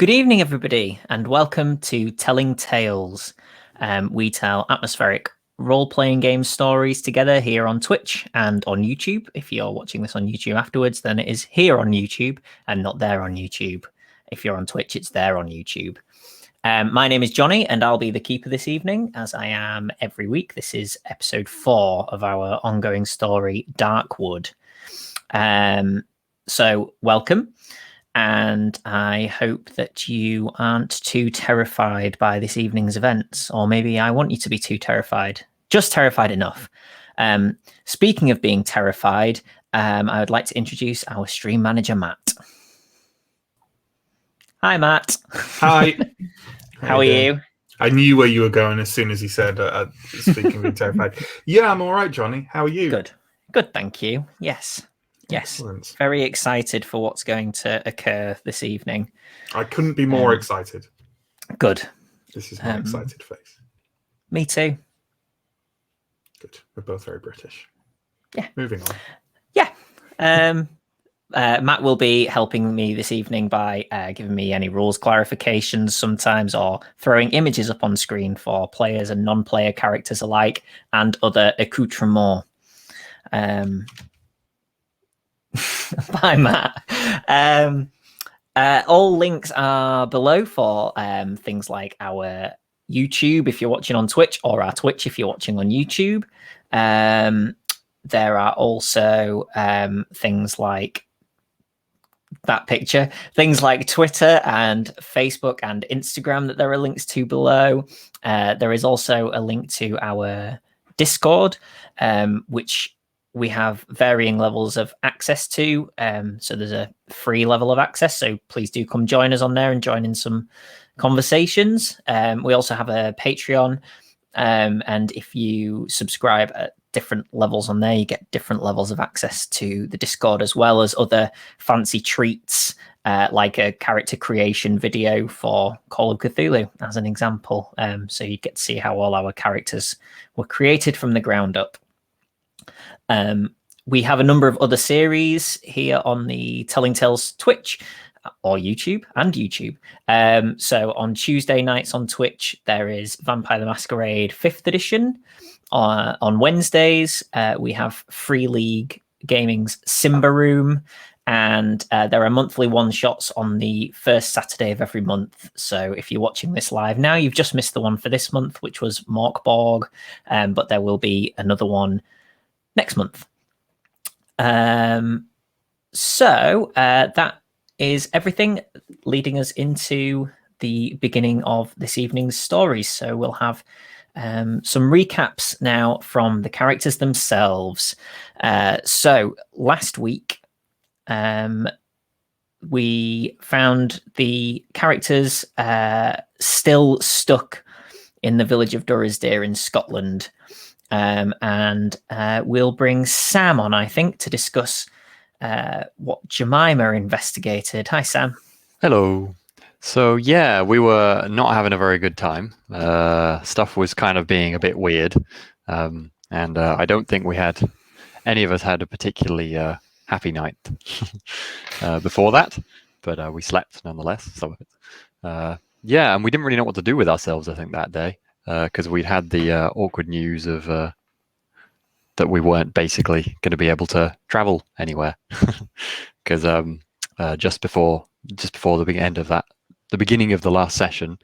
Good evening, everybody, and welcome to Telling Tales. We tell atmospheric role-playing game stories together here on Twitch and on YouTube. If you're watching this on YouTube afterwards, then it is here on YouTube and not there on YouTube. If you're on Twitch, it's there on YouTube. My name is Jonny, and I'll be the keeper this evening, as I am every week. This is episode 4 of our ongoing story, Darkwood. So welcome. And I hope that you aren't too terrified by this evening's events, or maybe I want you to be too terrified, just terrified enough. Speaking of being terrified, I would like to introduce our stream manager, Matt. Hi, Matt. Hi. How are you? I knew where you were going as soon as he said, speaking of being terrified. Yeah, I'm all right, Jonny. How are you? Good, thank you. Yes. Excellent. Very excited for what's going to occur this evening. I couldn't be more excited. Good. This is my excited face. Me too. Good. We're both very British. Yeah. Moving on. Yeah. Matt will be helping me this evening by giving me any rules clarifications sometimes, or throwing images up on screen for players and non-player characters alike, and other accoutrements. Bye, Matt. All links are below for things like our YouTube if you're watching on Twitch, or our Twitch if you're watching on YouTube. There are also things like that picture, things like Twitter and Facebook and Instagram that there are links to below. There is also a link to our Discord, which we have varying levels of access to. So there's a free level of access, so please do come join us on there and join in some conversations. We also have a Patreon, and if you subscribe at different levels on there, you get different levels of access to the Discord, as well as other fancy treats, like a character creation video for Call of Cthulhu, as an example. So you get to see how all our characters were created from the ground up. We have a number of other series here on the Telling Tales Twitch or YouTube and YouTube. So on Tuesday nights on Twitch, there is Vampire the Masquerade 5th edition. On Wednesdays, we have Free League Gaming's Simba Room, and there are monthly one-shots on the first Saturday of every month. So if you're watching this live now, you've just missed the one for this month, which was Morkborg, but there will be another one next month. So that is everything leading us into the beginning of this evening's stories. So we'll have some recaps now from the characters themselves. So last week, we found the characters still stuck in the village of Durrisdeer in Scotland. And we'll bring Sam on, I think, to discuss what Jemima investigated. Hi, Sam. Hello. So, yeah, we were not having a very good time. Stuff was kind of being a bit weird. And I don't think any of us had a particularly happy night before that. But we slept nonetheless, some of it. Yeah, and we didn't really know what to do with ourselves, I think, that day. Because we'd had the awkward news of that we weren't basically going to be able to travel anywhere, because just before the beginning of the last session,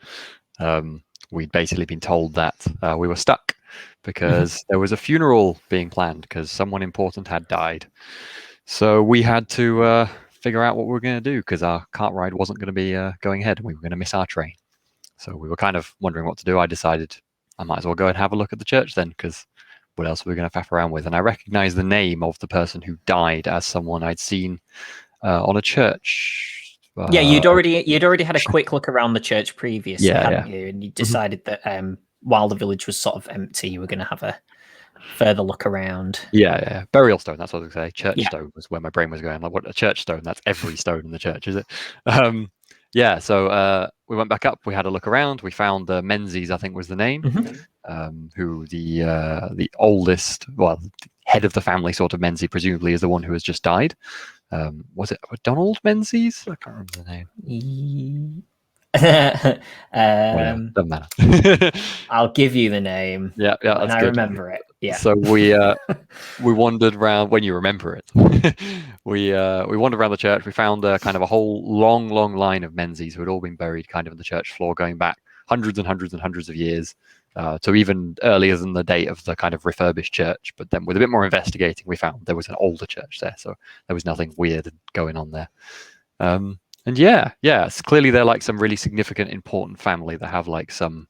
we'd basically been told that we were stuck because there was a funeral being planned because someone important had died. So we had to figure out what we were going to do because our cart ride wasn't going to be going ahead, and we were going to miss our train. So we were kind of wondering what to do. I decided I might as well go and have a look at the church then, because what else were we going to faff around with? And I recognized the name of the person who died as someone I'd seen on a church. Yeah, you'd already had a quick look around the church previously, hadn't you? And you decided that while the village was sort of empty, you were going to have a further look around. Yeah. Burial stone, that's what I was going to say. Church stone was where my brain was going. Like, what, a church stone? That's every stone in the church, is it? Yeah, so we went back up. We had a look around. We found Menzies, I think was the name, who the oldest, well, head of the family, sort of Menzies, presumably is the one who has just died. Was it Donald Menzies? I can't remember the name. Doesn't matter. I'll give you the name. Yeah, and that's I good. remember it. Yeah. So we wandered around when you remember it. We wandered around the church. We found kind of a whole long line of Menzies who had all been buried kind of in the church floor, going back hundreds and hundreds and hundreds of years, to even earlier than the date of the kind of refurbished church. But then with a bit more investigating, we found there was an older church there, so there was nothing weird going on there. And it's clearly they're like some really significant, important family that have like some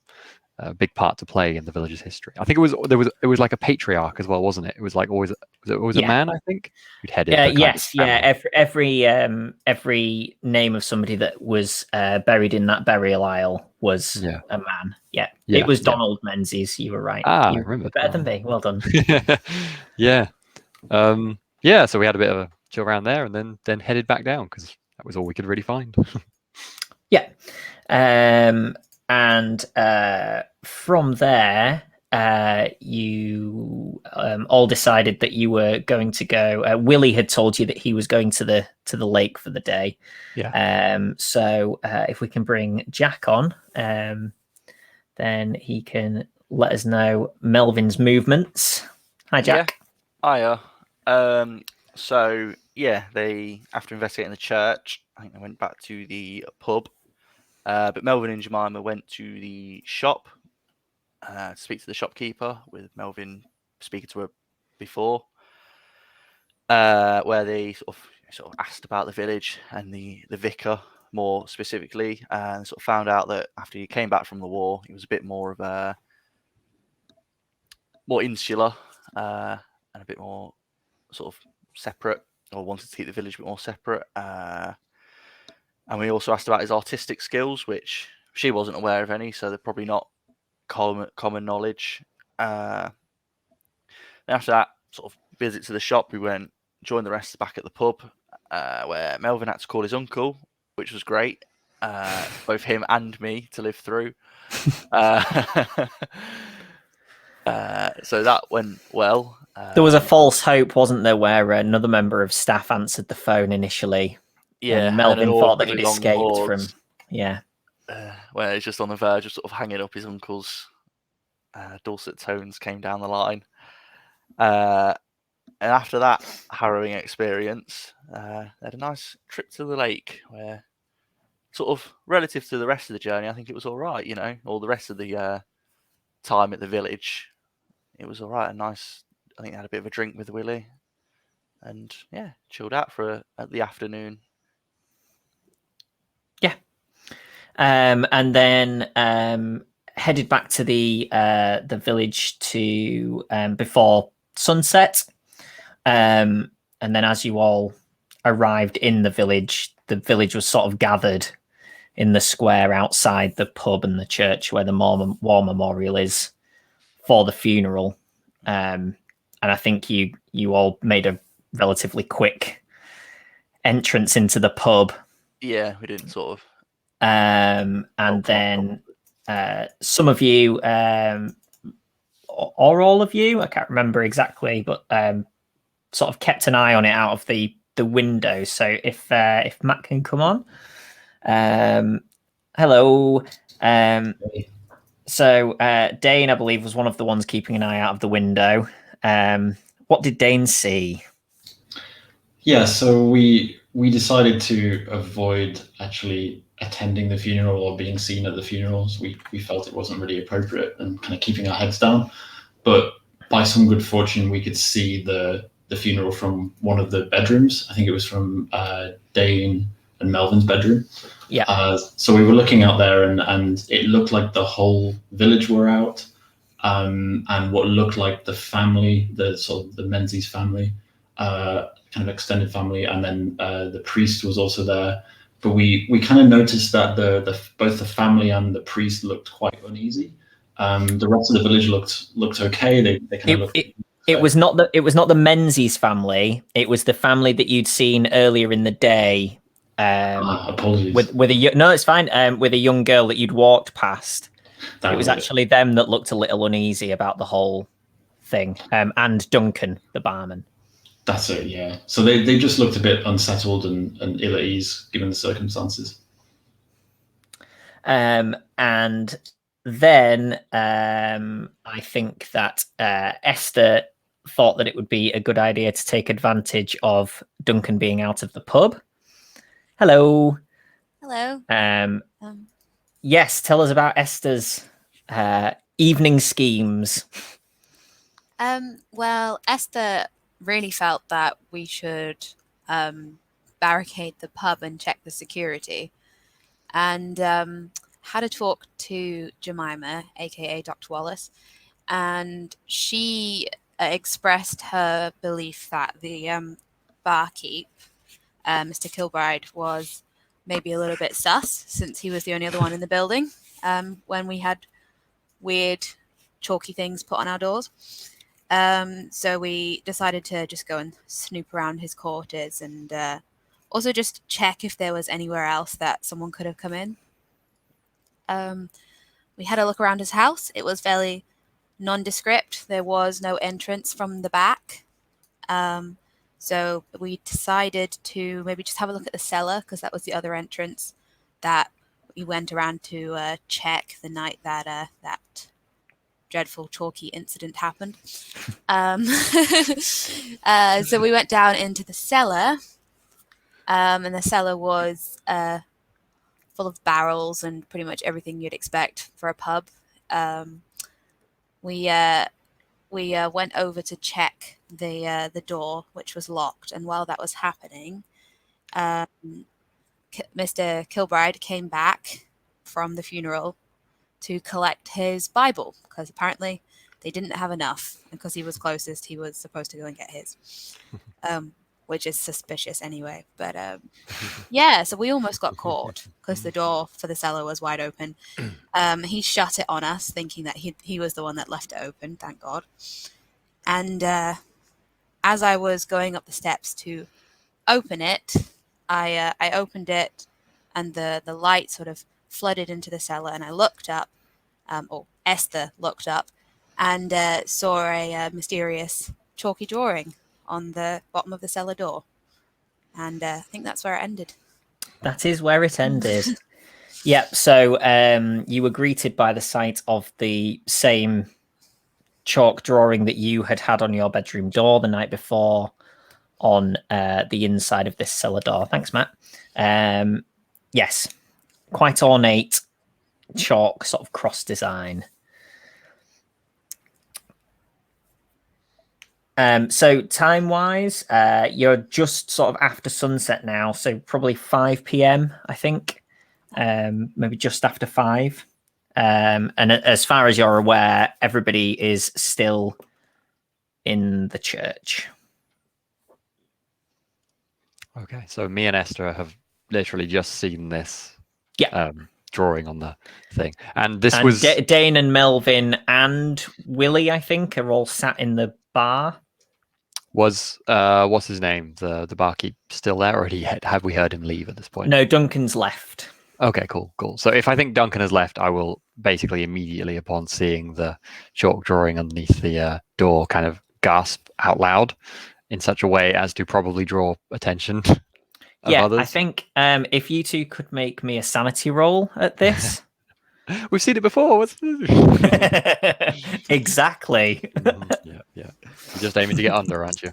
big part to play in the village's history. I think it was like a patriarch as well, wasn't it? It was like always a man, I think, who'd headed. Every name of somebody that was buried in that burial aisle was a man. Yeah, it was Donald Menzies. You were right. I remember. Better than me. Well done. Yeah. So we had a bit of a chill around there, and then headed back down because that was all we could really find. Yeah. And from there, you all decided that you were going to go. Willie had told you that he was going to the lake for the day. Yeah. So if we can bring Jack on, then he can let us know Melvin's movements. Hi, Jack. Yeah. Hiya. So yeah, they, after investigating the church, I think they went back to the pub. But Melvin and Jemima went to the shop to speak to the shopkeeper, with Melvin speaking to her before, where they sort of asked about the village and the vicar more specifically, and sort of found out that after he came back from the war, he was a bit more of a more insular and a bit more sort of separate, or wanted to keep the village a bit more separate. And we also asked about his artistic skills, which she wasn't aware of any, so they're probably not common knowledge. Then after that sort of visit to the shop, we joined the rest back at the pub, where Melvin had to call his uncle, which was great. Both him and me to live through. So that went well. There was a false hope, wasn't there, where another member of staff answered the phone initially. Yeah, and Melvin thought that he'd long escaped pause, where he's just on the verge of sort of hanging up. His uncle's dulcet tones came down the line. And after that harrowing experience, they had a nice trip to the lake, where sort of relative to the rest of the journey, I think it was all right, all the rest of the time at the village, it was all right and nice. I think they had a bit of a drink with Willie and chilled out for the afternoon. Yeah. And then headed back to the village to before sunset. And then as you all arrived in the village was sort of gathered in the square outside the pub and the church where the war memorial is for the funeral. And I think you all made a relatively quick entrance into the pub. Yeah, we didn't sort of. And then some of you, or all of you, I can't remember exactly, but sort of kept an eye on it out of the window. So if Matt can come on. Hello. So Dane, I believe, was one of the ones keeping an eye out of the window. What did Dane see? Yeah, so we decided to avoid actually attending the funeral or being seen at the funerals. We felt it wasn't really appropriate and kind of keeping our heads down. But by some good fortune, we could see the funeral from one of the bedrooms. I think it was from Dane and Melvin's bedroom. Yeah. So we were looking out there, and it looked like the whole village were out, and what looked like the family, the sort of the Menzies family, kind of extended family, and then the priest was also there. But we kind of noticed that both the family and the priest looked quite uneasy. The rest of the village looked okay. They kind of looked. It was not the Menzies family. It was the family that you'd seen earlier in the day. Apologies. It's fine. With a young girl that you'd walked past. It was actually them that looked a little uneasy about the whole thing. And Duncan, the barman. That's it, yeah. So they just looked a bit unsettled and ill at ease given the circumstances. And then I think that Esther thought that it would be a good idea to take advantage of Duncan being out of the pub. Hello. Hello. Yes, tell us about Esther's evening schemes. Well, Esther really felt that we should barricade the pub and check the security, and had a talk to Jemima, aka Dr. Wallace, and she expressed her belief that the barkeep, Mr. Kilbride, was maybe a little bit sus, since he was the only other one in the building when we had weird chalky things put on our doors. So we decided to just go and snoop around his quarters and also just check if there was anywhere else that someone could have come in. We had a look around his house. It was fairly nondescript. There was no entrance from the back. So we decided to maybe just have a look at the cellar, because that was the other entrance that we went around to check the night that that dreadful chalky incident happened. So we went down into the cellar, and the cellar was full of barrels and pretty much everything you'd expect for a pub. We went over to check the door, which was locked, and while that was happening, Mr. Kilbride came back from the funeral to collect his Bible, because apparently they didn't have enough, and because he was closest, he was supposed to go and get his, which is suspicious anyway. But yeah, so we almost got caught because the door for the cellar was wide open. He shut it on us, thinking that he was the one that left it open, thank God. And as I was going up the steps to open it, I opened it, and the light sort of flooded into the cellar, and I looked up, or Esther looked up, and saw a mysterious chalky drawing on the bottom of the cellar door. And I think that's where it ended. That is where it ended. Yep. So you were greeted by the sight of the same chalk drawing that you had on your bedroom door the night before on the inside of this cellar door. Thanks, Matt. Yes. Quite ornate chalk sort of cross design. So time wise, you're just sort of after sunset now, so probably 5 p.m. I think, maybe just after 5. And as far as you're aware, everybody is still in the church. Okay, so me and Esther have literally just seen this. Yeah. Drawing on the thing, and this and was Dane and Melvin and Willie, I think, are all sat in the bar. Was what's his name, the barkeep, still there, or have we heard him leave at this point? No, Duncan's left. Okay, cool. So if I think Duncan has left, I will basically immediately, upon seeing the chalk drawing underneath the door, kind of gasp out loud in such a way as to probably draw attention. Yeah, others. I think if you two could make me a sanity roll at this. We've seen it before. Exactly. Yeah. You're just aiming to get under, aren't you?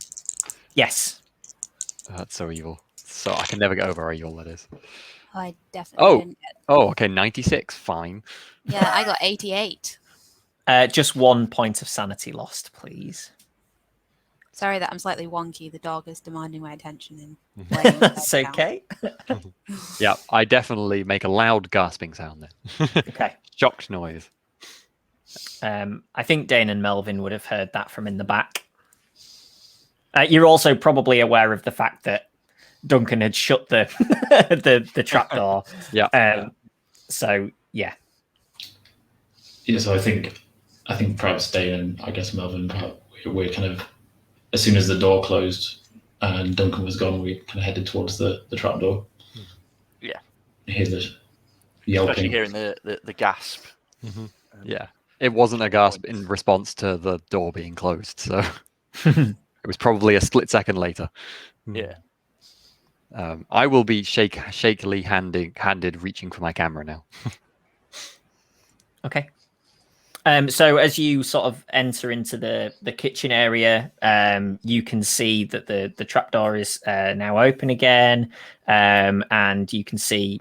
Yes. That's so evil. So I can never get over how evil that is. I definitely didn't get... Oh, okay, 96, fine. Yeah, I got 88. Just 1 point of sanity lost, please. Sorry that I'm slightly wonky. The dog is demanding my attention. That's okay. Yeah, I definitely make a loud gasping sound then. Okay. Shocked noise. I think Dane and Melvin would have heard that from in the back. You're also probably aware of the fact that Duncan had shut the the trapdoor. Yeah. So yeah. Yeah. So I think perhaps Dane and I guess Melvin, we're kind of, as soon as the door closed and Duncan was gone, we kind of headed towards the trapdoor. Yeah. You hear the yelping. Especially hearing the gasp. Mm-hmm. Yeah. It wasn't a gasp in response to the door being closed, so it was probably a split second later. Yeah. I will be shakily handed reaching for my camera now. Okay. So as you sort of enter into the kitchen area, you can see that the trapdoor is now open again, and you can see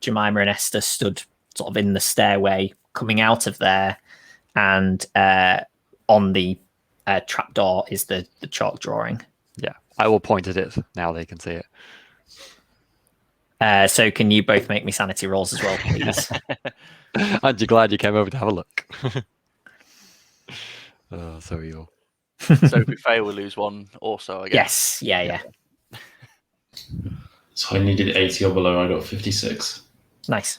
Jemima and Esther stood sort of in the stairway coming out of there, and on the trapdoor is the chalk drawing. Yeah, I will point at it now they can see it. So can you both make me sanity rolls as well, please? Aren't you glad you came over to have a look? Oh, so evil. So if we fail, we lose one also, I guess. Yes, yeah. So I needed 80 or below. I got 56. Nice.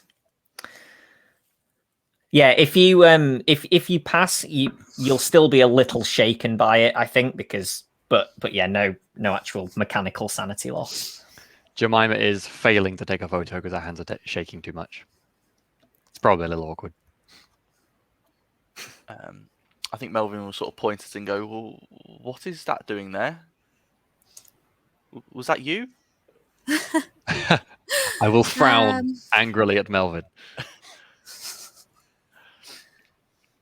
Yeah, if you if you pass, you'll still be a little shaken by it, I think, because but yeah, no actual mechanical sanity loss. Jemima is failing to take a photo because her hands are shaking too much. It's probably a little awkward. I think Melvin will sort of point at it and go, "Well, what is that doing there? Was that you?" I will frown angrily at Melvin.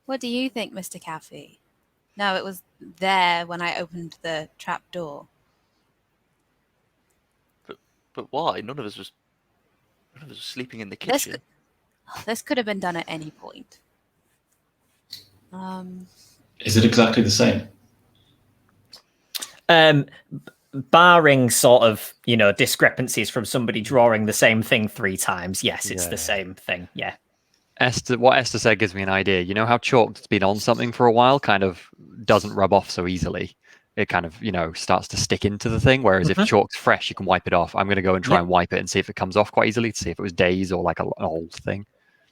What do you think, Mr. Caffey? No, it was there when I opened the trap door. But why? None of us was sleeping in the kitchen. This could have been done at any point. Is it exactly the same? Barring sort of, discrepancies from somebody drawing the same thing 3 times, yes, it's the same thing. Yeah. What Esther said gives me an idea. You know how chalk that's been on something for a while kind of doesn't rub off so easily. It kind of, starts to stick into the thing. Whereas if chalk's fresh, you can wipe it off. I'm going to go and try and wipe it and see if it comes off quite easily to see if it was days or like an old thing.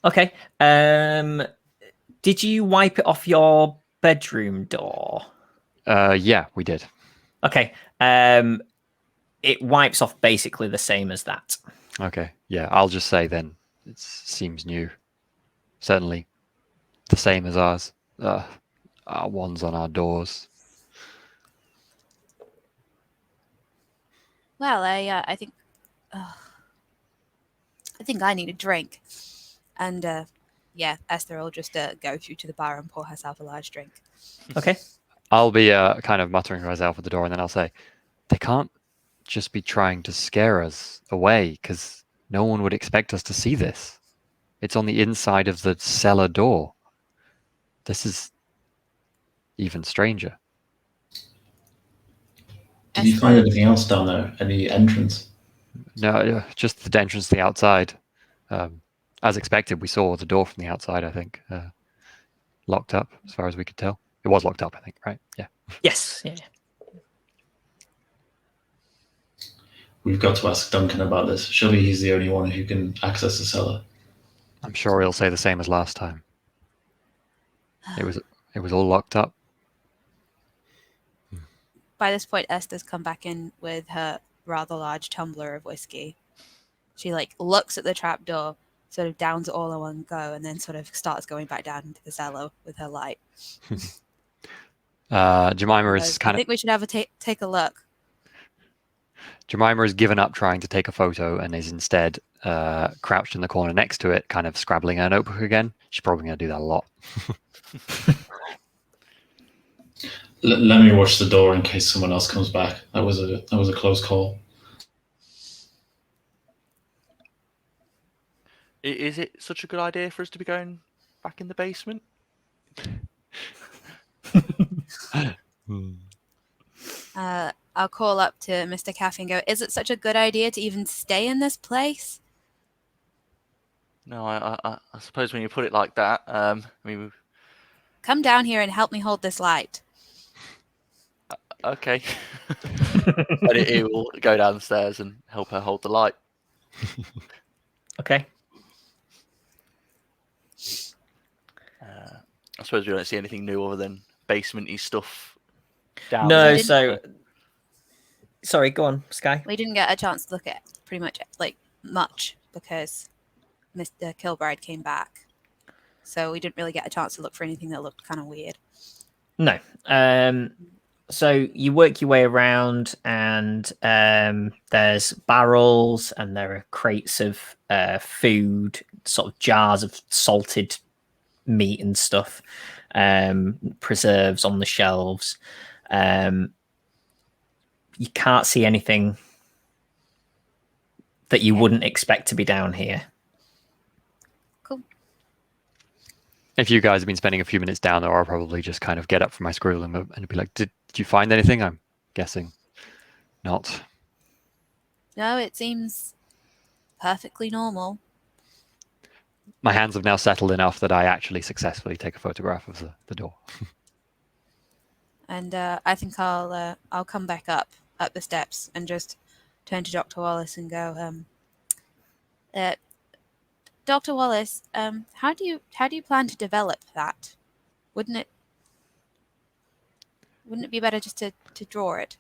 Okay. Did you wipe it off your bedroom door? Yeah, we did. Okay. It wipes off basically the same as that. Okay. Yeah, I'll just say then it seems new. Certainly the same as ours. Our ones on our doors. Well, I think I need a drink, and Esther will just go through to the bar and pour herself a large drink. Okay. I'll be kind of muttering to myself at the door, and then I'll say, they can't just be trying to scare us away, because no one would expect us to see this. It's on the inside of the cellar door. This is even stranger. Did you find anything else down there? Any entrance? No, just the entrance to the outside. As expected, we saw the door from the outside, I think. Locked up, as far as we could tell. It was locked up, I think, right? Yeah. Yes. Yeah. We've got to ask Duncan about this. Surely he's the only one who can access the cellar. I'm sure he'll say the same as last time. It was all locked up. By this point, Esther's come back in with her rather large tumbler of whiskey. She looks at the trap door, sort of downs it all in one go, and then sort of starts going back down into the cellar with her light. Jemima is I think we should have a take a look. Jemima has given up trying to take a photo and is instead crouched in the corner next to it, kind of scrabbling her notebook again. She's probably going to do that a lot. Let me watch the door in case someone else comes back. That was a close call. Is it such a good idea for us to be going back in the basement? I'll call up to Mr. Caffey and go, is it such a good idea to even stay in this place? No, I suppose when you put it like that, come down here and help me hold this light. Okay. And he will go downstairs and help her hold the light. Okay. I suppose we don't see anything new other than basement-y stuff down No, there. so... Sorry, go on, Skye. We didn't get a chance to look at pretty much much because Mr. Kilbride came back. So we didn't really get a chance to look for anything that looked kind of weird. No. So you work your way around, and there's barrels, and there are crates of food, sort of jars of salted meat and stuff, preserves on the shelves. You can't see anything that you wouldn't expect to be down here. Cool. If you guys have been spending a few minutes down there, I'll probably just kind of get up from my scribble and be like, did you find anything? I'm guessing not. No, it seems perfectly normal. My hands have now settled enough that I actually successfully take a photograph of the door. And I think I'll come back up the steps and just turn to Dr. Wallace and go, Dr. Wallace, how do you plan to develop that? Wouldn't it be better just to draw it?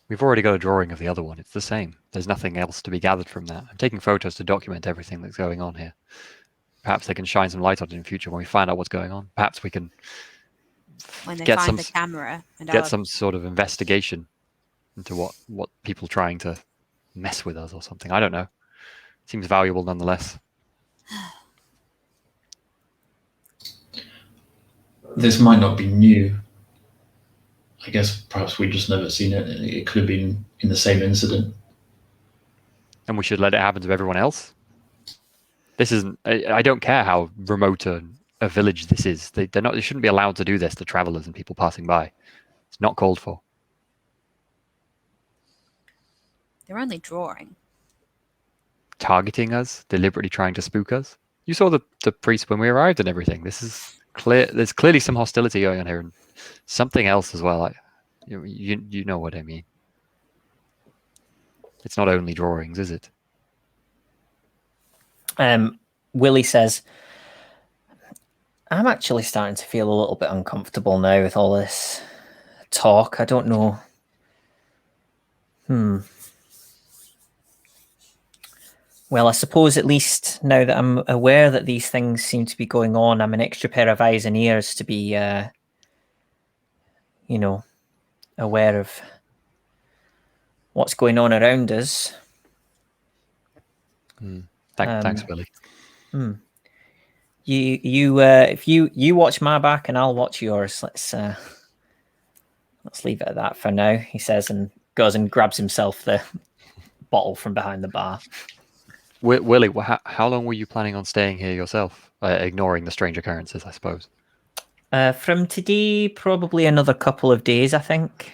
We've already got a drawing of the other one. It's the same. There's nothing else to be gathered from that. I'm taking photos to document everything that's going on here. Perhaps they can shine some light on it in the future when we find out what's going on. Perhaps we can When they get find some the camera and get some sort of investigation into what people trying to mess with us or something. I don't know. Seems valuable nonetheless. This might not be new. I guess perhaps we've just never seen it. It could have been in the same incident. And we should let it happen to everyone else. This isn't. I don't care how remote a village this is. They shouldn't be allowed to do this to travelers and people passing by. It's not called for. they're only drawing. Targeting us, deliberately trying to spook us. You saw the priest when we arrived and everything. This is clear. There's clearly some hostility going on here, and something else as well. You know what I mean. It's not only drawings, is it? Willie says, I'm actually starting to feel a little bit uncomfortable now with all this talk. I don't know. Well, I suppose at least now that I'm aware that these things seem to be going on, I'm an extra pair of eyes and ears to be, aware of what's going on around us. Thanks, Willie. If you watch my back and I'll watch yours. Let's leave it at that for now, he says, and goes and grabs himself the bottle from behind the bar. Willie, how long were you planning on staying here yourself, ignoring the strange occurrences, I suppose? From today, probably another couple of days, I think.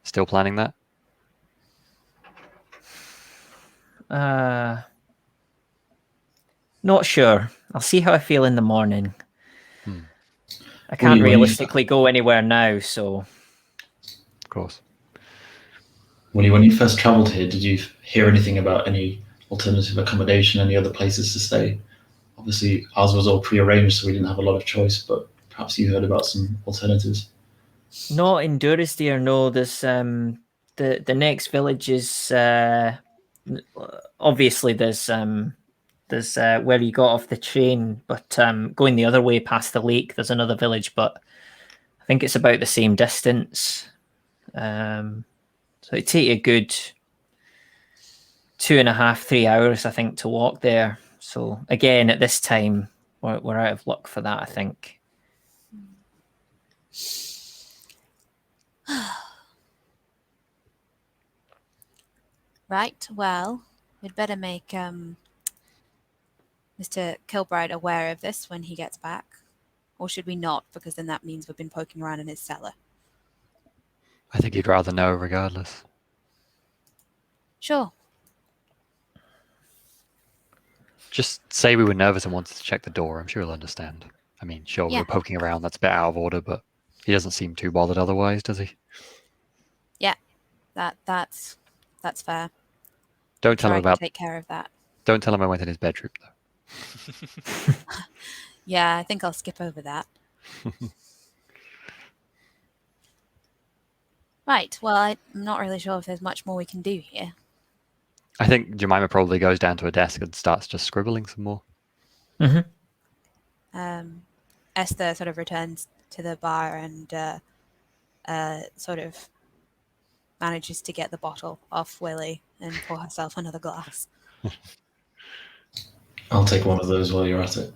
Still planning that? Not sure. I'll see how I feel in the morning. I can't realistically go anywhere now, so... Of course. Willie, when you first travelled here, did you hear anything about any alternative accommodation, any other places to stay? Obviously, ours was all pre-arranged, so we didn't have a lot of choice, but perhaps you heard about some alternatives. Not in Durasdeer, no. There's the next village is obviously there's where you got off the train, but going the other way past the lake, there's another village, but I think it's about the same distance. So it'd take you a good 2.5, 3 hours, I think, to walk there. So again, at this time, we're out of luck for that, I think. Right, well, we'd better make Mr. Kilbride aware of this when he gets back. Or should we not? Because then that means we've been poking around in his cellar. I think he'd rather know regardless. Sure. Just say we were nervous and wanted to check the door. I'm sure he'll understand. I mean, sure, Yeah. we're poking around. That's a bit out of order, but he doesn't seem too bothered otherwise, does he? Yeah, that's fair. Don't tell him I can about... take care of that. Don't tell him I went in his bedroom, though. Yeah, I think I'll skip over that. Right, well, I'm not really sure if there's much more we can do here. I think Jemima probably goes down to a desk and starts just scribbling some more. Esther sort of returns to the bar and sort of manages to get the bottle off Willie and pour herself another glass. I'll take one of those while you're at it.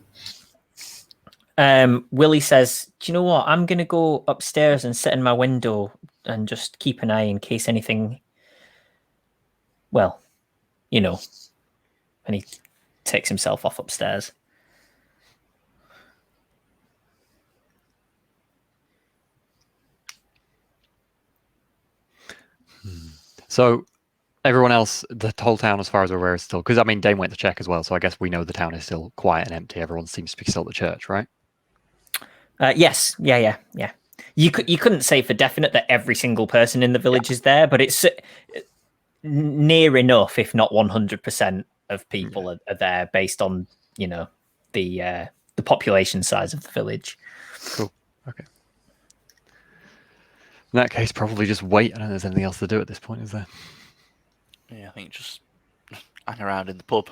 Willie says, "Do you know what? I'm gonna go upstairs and sit in my window and just keep an eye in case anything. Well, you know." And he takes himself off upstairs. So everyone else, the whole town, as far as we're aware, is still, because I mean, Dane went to check as well, so I guess we know the town is still quiet and empty. Everyone seems to be still at the church, right? Yes, yeah. You couldn't say for definite that every single person in the village is there, but it's near enough, if not 100% of people are there, based on the population size of the village. Cool. Okay. In that case, probably just wait. I don't think there's anything else to do at this point, is there? Yeah, I think just hang around in the pub.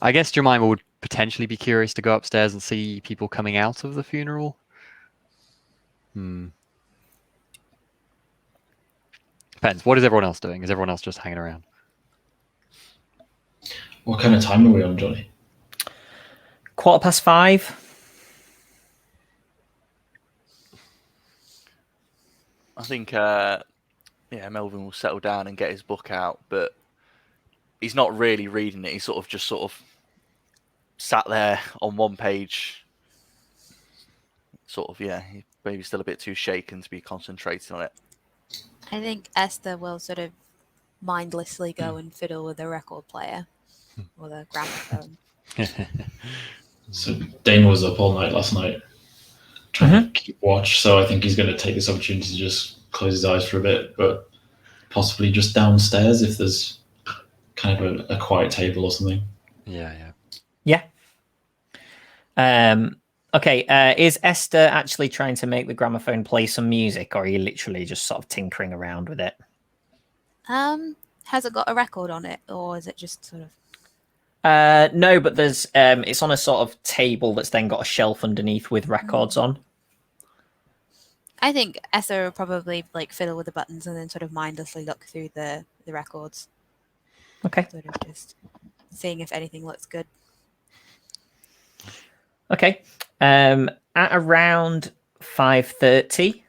I guess Jemima would potentially be curious to go upstairs and see people coming out of the funeral. Depends. What is everyone else doing? Is everyone else just hanging around? What kind of time are we on, Jonny? 5:15. I think, Melvin will settle down and get his book out, but he's not really reading it. He's sort of sat there on one page. He's maybe still a bit too shaken to be concentrating on it. I think Esther will sort of mindlessly go and fiddle with the record player or the gramophone. So Dane was up all night last night trying to keep watch, so I think he's going to take this opportunity to just close his eyes for a bit, but possibly just downstairs if there's kind of a quiet table or something. Yeah. Okay, is Esther actually trying to make the gramophone play some music, or are you literally just sort of tinkering around with it? Has it got a record on it, or is it just sort of... No, but there's it's on a sort of table that's then got a shelf underneath with records on. I think Esther will probably fiddle with the buttons and then sort of mindlessly look through the records. Okay. Sort of just seeing if anything looks good. Okay. At around 5:30,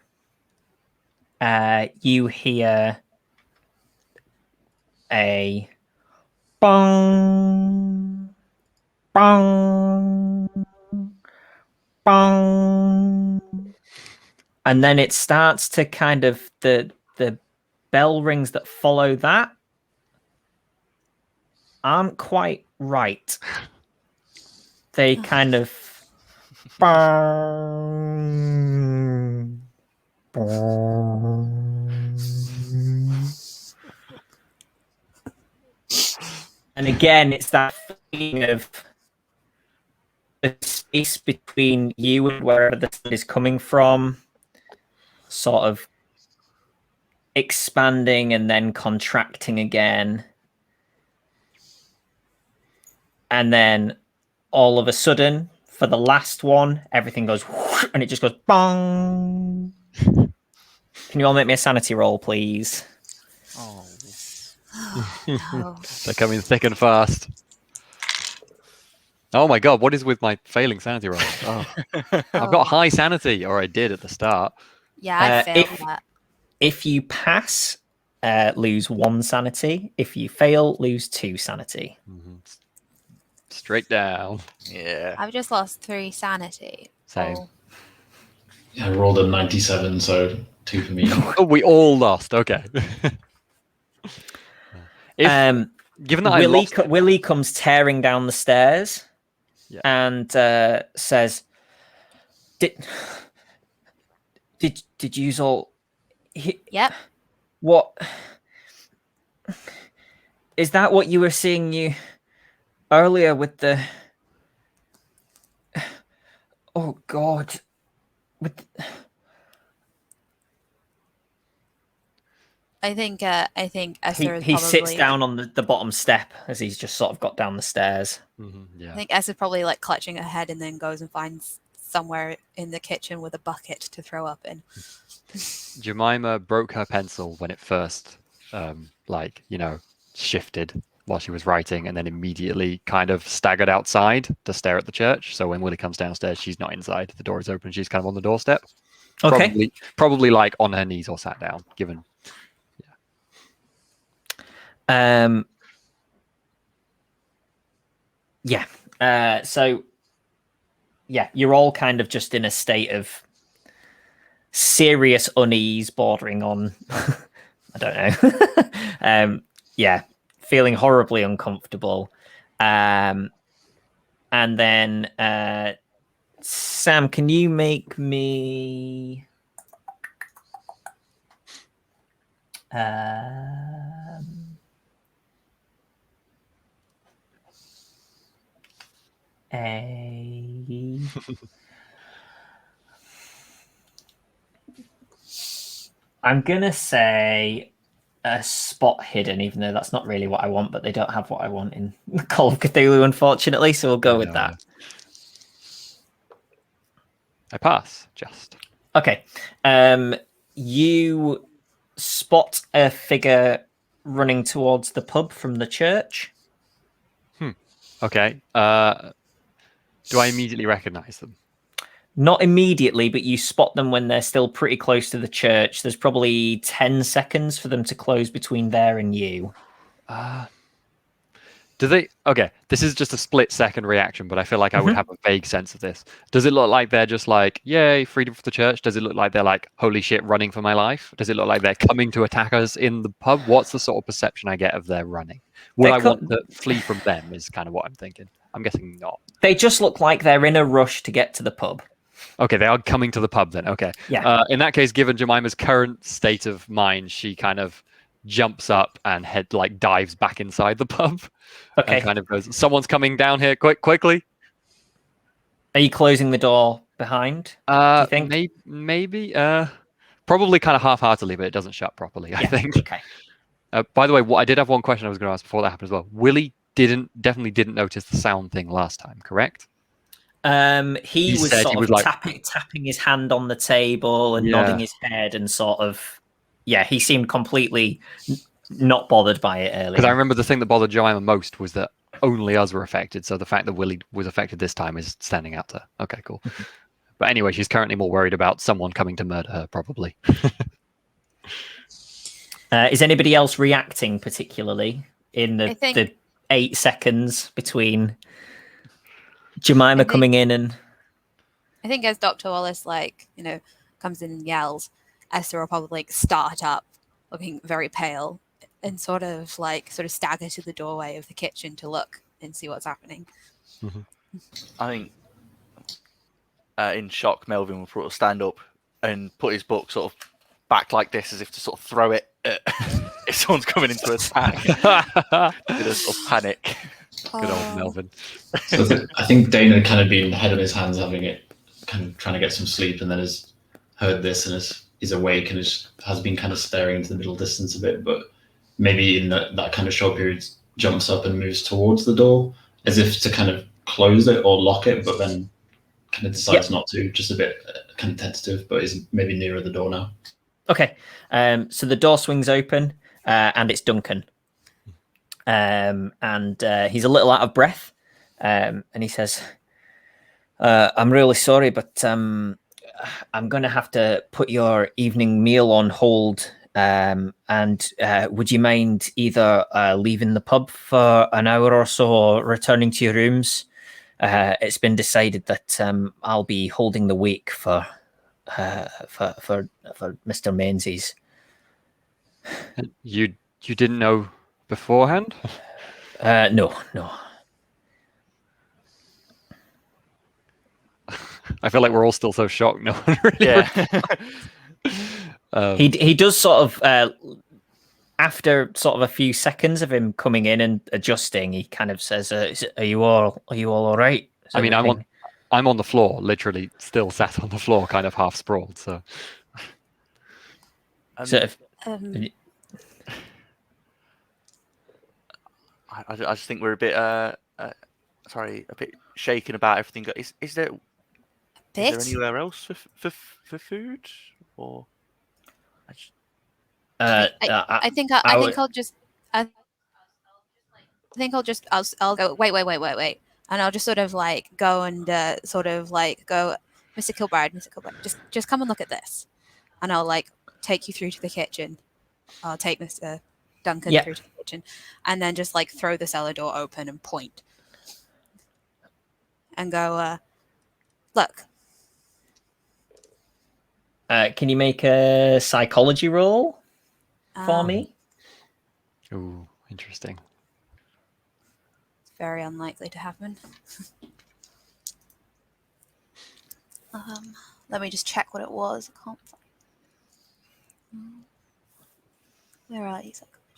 you hear a bong, bong, bong, and then it starts to kind of the bell rings that follow that aren't quite right. They kind of bong, bong. And again, it's that feeling of the space between you and wherever the sound is coming from, sort of expanding and then contracting again. And then all of a sudden, for the last one, everything goes whoosh, and it just goes bong. Can you all make me a sanity roll, please? Oh. No. They're coming thick and fast. Oh my god, what is with my failing sanity roll? Oh. I've got high sanity, or I did at the start. Yeah, I failed that. If you pass, lose 1 sanity. If you fail, lose 2 sanity. Straight down. Yeah. I've just lost 3 sanity. Same. Oh. I rolled a 97, so 2 for me. Oh, we all lost. Okay. Given that Willie comes tearing down the stairs and says, "Did you all? Yep. What is that? What you were seeing earlier with the? Oh God, with." I think Esther he sits down on the bottom step as he's just sort of got down the stairs. I think Esther's probably clutching her head and then goes and finds somewhere in the kitchen with a bucket to throw up in. Jemima broke her pencil when it first, shifted while she was writing, and then immediately kind of staggered outside to stare at the church. So when Willie comes downstairs, she's not inside. The door is open. She's kind of on the doorstep. Okay. Probably like on her knees or sat down, given. So you're all kind of just in a state of serious unease bordering on I don't know. Feeling horribly uncomfortable. And then Sam, can you make me I'm gonna say a spot hidden, even though that's not really what I want, but they don't have what I want in Call of Cthulhu, unfortunately, so we'll go with that. I pass, just. Okay. You spot a figure running towards the pub from the church. Okay. Do I immediately recognize them? Not immediately, but you spot them when they're still pretty close to the church. There's probably 10 seconds for them to close between there and you. Do they? Okay, this is just a split-second reaction, but I feel like I would have a vague sense of this. Does it look like they're just like, yay, freedom for the church? Does it look like they're like, holy shit, running for my life? Does it look like they're coming to attack us in the pub? What's the sort of perception I get of their running? Would I want to flee from them is kind of what I'm thinking. I'm guessing not. They just look like they're in a rush to get to the pub. Okay, they are coming to the pub then. Okay. Yeah. In that case, given Jemima's current state of mind, she kind of jumps up and dives back inside the pub. Okay. And kind of goes, someone's coming down here, quickly. Are you closing the door behind? Do you think? Maybe. Probably kind of half-heartedly, but it doesn't shut properly, I think. Okay. By the way, I did have one question I was going to ask before that happened as well. Willie definitely didn't notice the sound thing last time, correct? He was tapping his hand on the table and nodding his head and sort of, he seemed completely not bothered by it earlier. Because I remember the thing that bothered Jemima most was that only us were affected, so the fact that Willie was affected this time is standing out to her. Okay, cool. But anyway, she's currently more worried about someone coming to murder her, probably. Is anybody else reacting particularly in the 8 seconds between Jemima coming in and... I think as Dr. Wallace, comes in and yells, Esther will probably start up, looking very pale, and sort of stagger to the doorway of the kitchen to look and see what's happening. I think in shock, Melvin will stand up and put his book sort of back like this, as if to sort of throw it at if someone's coming into attack. With a sort of panic. Good old Melvin. So I think Dane had kind of been head on his hands, having it, kind of trying to get some sleep, and then has heard this and is awake and has been kind of staring into the middle distance a bit, but maybe in that kind of short period jumps up and moves towards the door as if to kind of close it or lock it, but then kind of decides not to, just a bit kind of tentative, but is maybe nearer the door now. Okay, so the door swings open and it's Duncan. And he's a little out of breath, and he says, I'm really sorry, but I'm going to have to put your evening meal on hold, and would you mind either leaving the pub for an hour or so or returning to your rooms? It's been decided that I'll be holding the wake for Mr. Menzies. You didn't know beforehand? No. I feel like we're all still so shocked. No one really. Yeah. He does sort of after sort of a few seconds of him coming in and adjusting, he kind of says, "Are you all right?" I mean, I'm on the floor, literally still sat on the floor, kind of half sprawled. So, I just think we're a bit a bit shaken about everything. Is there anywhere else for food, or? I think I'll just think I'll go. Wait, and I'll just sort of like go and sort of like go, Mr. Kilbride, just come and look at this, and I'll like take you through to the kitchen. I'll take Mr. Duncan through to the kitchen, and then just like throw the cellar door open and point, and go, look. Can you make a psychology roll for me? Ooh, interesting. It's very unlikely to happen. Let me just check what it was. I can't find. Where are you?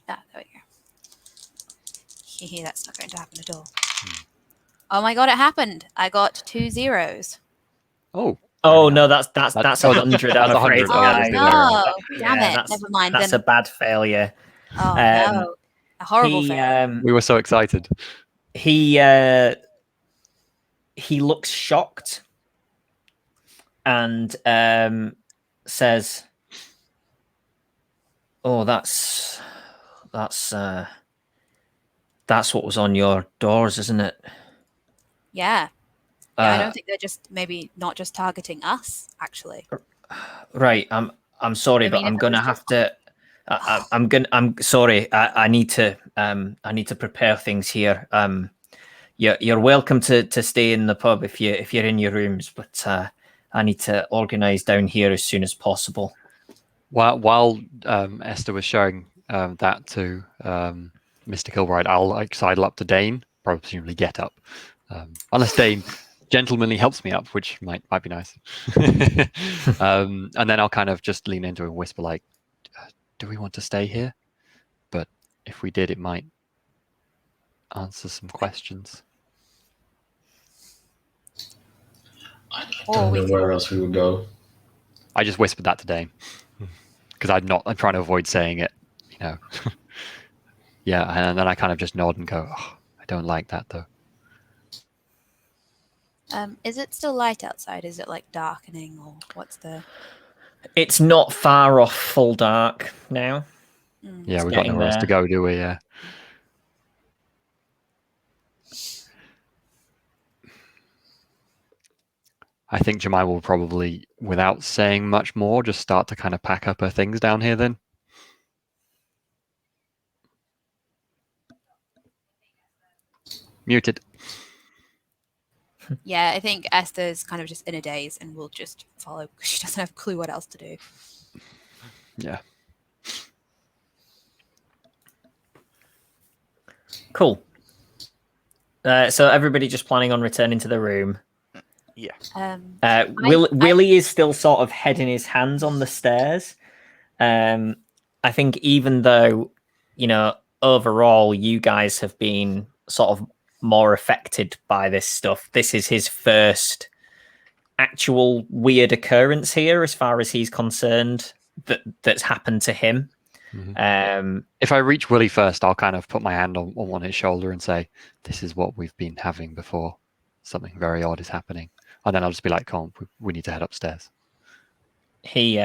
There we go. That's not going to happen at all. Oh my god, it happened! I got 2 zeros. Oh no, that's 100. I'm that's afraid, 100, guys. obviously, no! Damn it! That's, Never mind. That's Then. a bad failure. Oh no! A horrible failure. We were so excited. He looks shocked and says, "Oh, that's what was on your doors, isn't it?" Yeah. I don't think they're just maybe not just targeting us. Actually. Right. I'm sorry, but I'm gonna have to. I'm sorry. I need to prepare things here. You're welcome to stay in the pub if you're in your rooms, but I need to organise down here as soon as possible. While Esther was showing that to Mr. Kilbride, I'll like sidle up to Dane, presumably get up, unless Dane gentlemanly helps me up, which might be nice. And then I'll kind of just lean into and whisper like, "Do we want to stay here? But if we did, it might answer some questions." I don't know where else we would go. I just whispered that to Dane because I'm trying to avoid saying it, you know. Yeah, and then I kind of just nod and go, "Oh, I don't like that though." Is it still light outside? Is it like darkening, or what's the? It's not far off full dark now. Yeah, we've got nowhere else to go, do we? Yeah. I think Jemima will probably, without saying much more, just start to kind of pack up her things down here then. Muted. Yeah, I think Esther's kind of just in a daze and will just follow because she doesn't have a clue what else to do. Yeah. Cool. So everybody just planning on returning to the room. Yeah. Willie is still sort of heading his hands on the stairs. I think even though, overall you guys have been sort of more affected by this stuff, this is his first actual weird occurrence here as far as he's concerned that's happened to him. Mm-hmm. If I reach Willie first, I'll kind of put my hand on his shoulder and say, "This is what we've been having before. Something very odd is happening." And then I'll just be like, "Come on, we need to head upstairs." He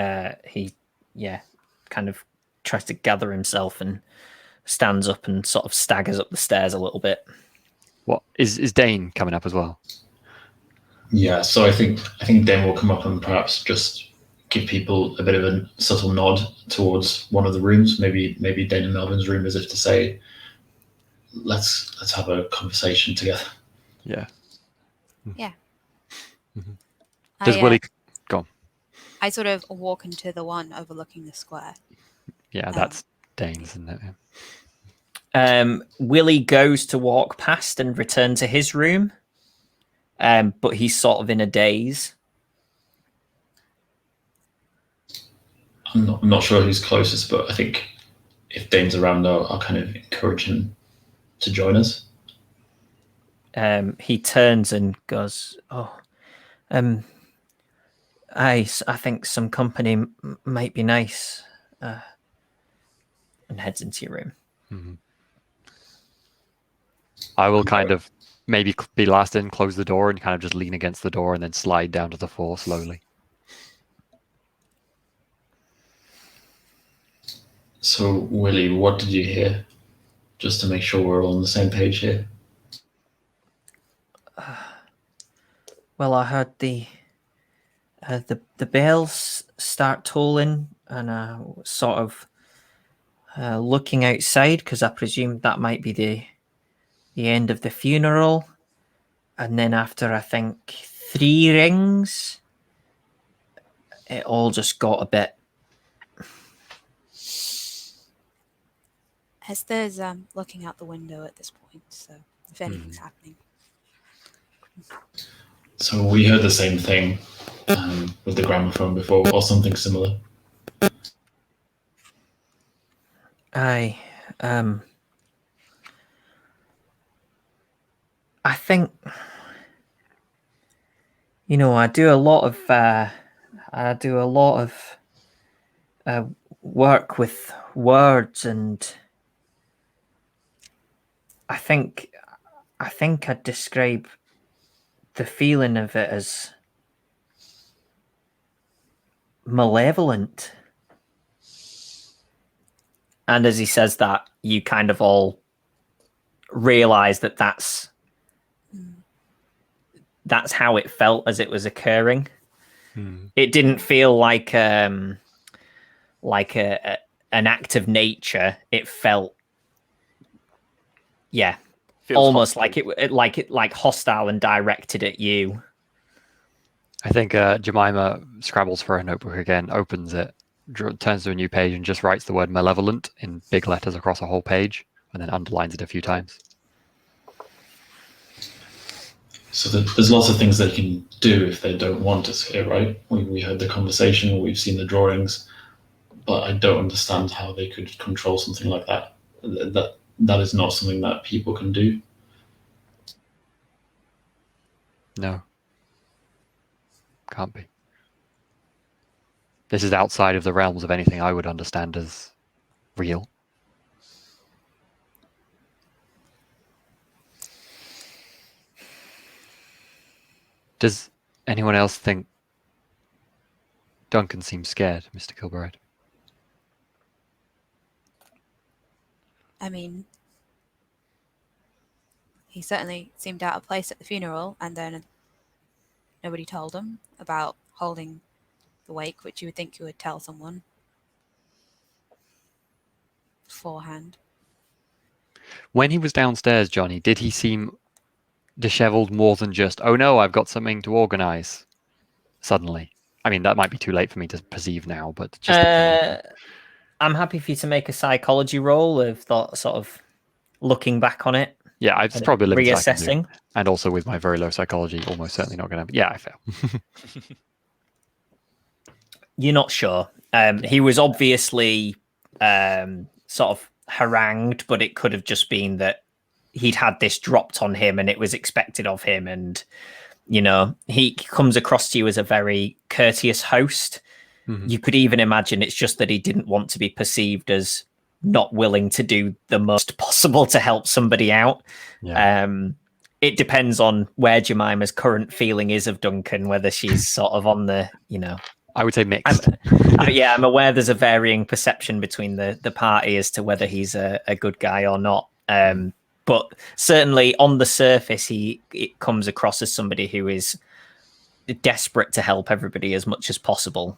kind of tries to gather himself and stands up and sort of staggers up the stairs a little bit. What is Dane coming up as well? Yeah, so I think Dane will come up and perhaps just give people a bit of a subtle nod towards one of the rooms, maybe Dane and Melvin's room, as if to say, let's have a conversation together. Yeah. Yeah. Mm-hmm. Does Willie go on? I sort of walk into the one overlooking the square. Yeah, that's Dane's, isn't it? Yeah. Willie goes to walk past and return to his room, but he's sort of in a daze. I'm not sure who's closest, but I think if Dane's around, I'll kind of encourage him to join us. He turns and goes, I think some company might be nice, and heads into your room. Mm-hmm. I will kind of maybe be last in, close the door, and kind of just lean against the door and then slide down to the floor slowly. So, Willie, what did you hear? just to make sure we're all on the same page here. Well, I heard the bells start tolling, and sort of looking outside because I presumed that might be the end of the funeral. And then after I think 3 rings, it all just got a bit. Esther's looking out the window at this point, so if anything's happening. So we heard the same thing with the gramophone before, or something similar. I think, I do a lot of work with words, and I think I'd describe the feeling of it as malevolent. And as he says that, you kind of all realize that that's how it felt as it was occurring. It didn't feel like an act of nature. It felt, Feels almost hostile. like hostile and directed at you. I think Jemima scrabbles for her notebook again, opens it, turns to a new page, and just writes the word malevolent in big letters across a whole page, and then underlines it a few times. So there's lots of things they can do if they don't want us here, right? We heard the conversation, we've seen the drawings, but I don't understand how they could control something like that. That is not something that people can do. No. Can't be. This is outside of the realms of anything I would understand as real. Does anyone else think Duncan seems scared, Mr. Kilbride? I mean, he certainly seemed out of place at the funeral, and then nobody told him about holding the wake, which you would think you would tell someone beforehand. When he was downstairs, Jonny, did he seem disheveled more than just, oh no, I've got something to organize suddenly? I mean, that might be too late for me to perceive now, but just I'm happy for you to make a psychology roll of that, sort of looking back on it. yeah, it's probably limited I can do. Reassessing. And also with my very low psychology, almost certainly not going to. Yeah, I fail. You're not sure. He was obviously sort of harangued, but it could have just been that he'd had this dropped on him and it was expected of him. And, he comes across to you as a very courteous host. Mhm. You could even imagine it's just that he didn't want to be perceived as not willing to do the most possible to help somebody out. Yeah. It depends on where Jemima's current feeling is of Duncan, whether she's sort of on the, I would say mixed. I'm aware there's a varying perception between the party as to whether he's a good guy or not. But certainly on the surface, it comes across as somebody who is desperate to help everybody as much as possible,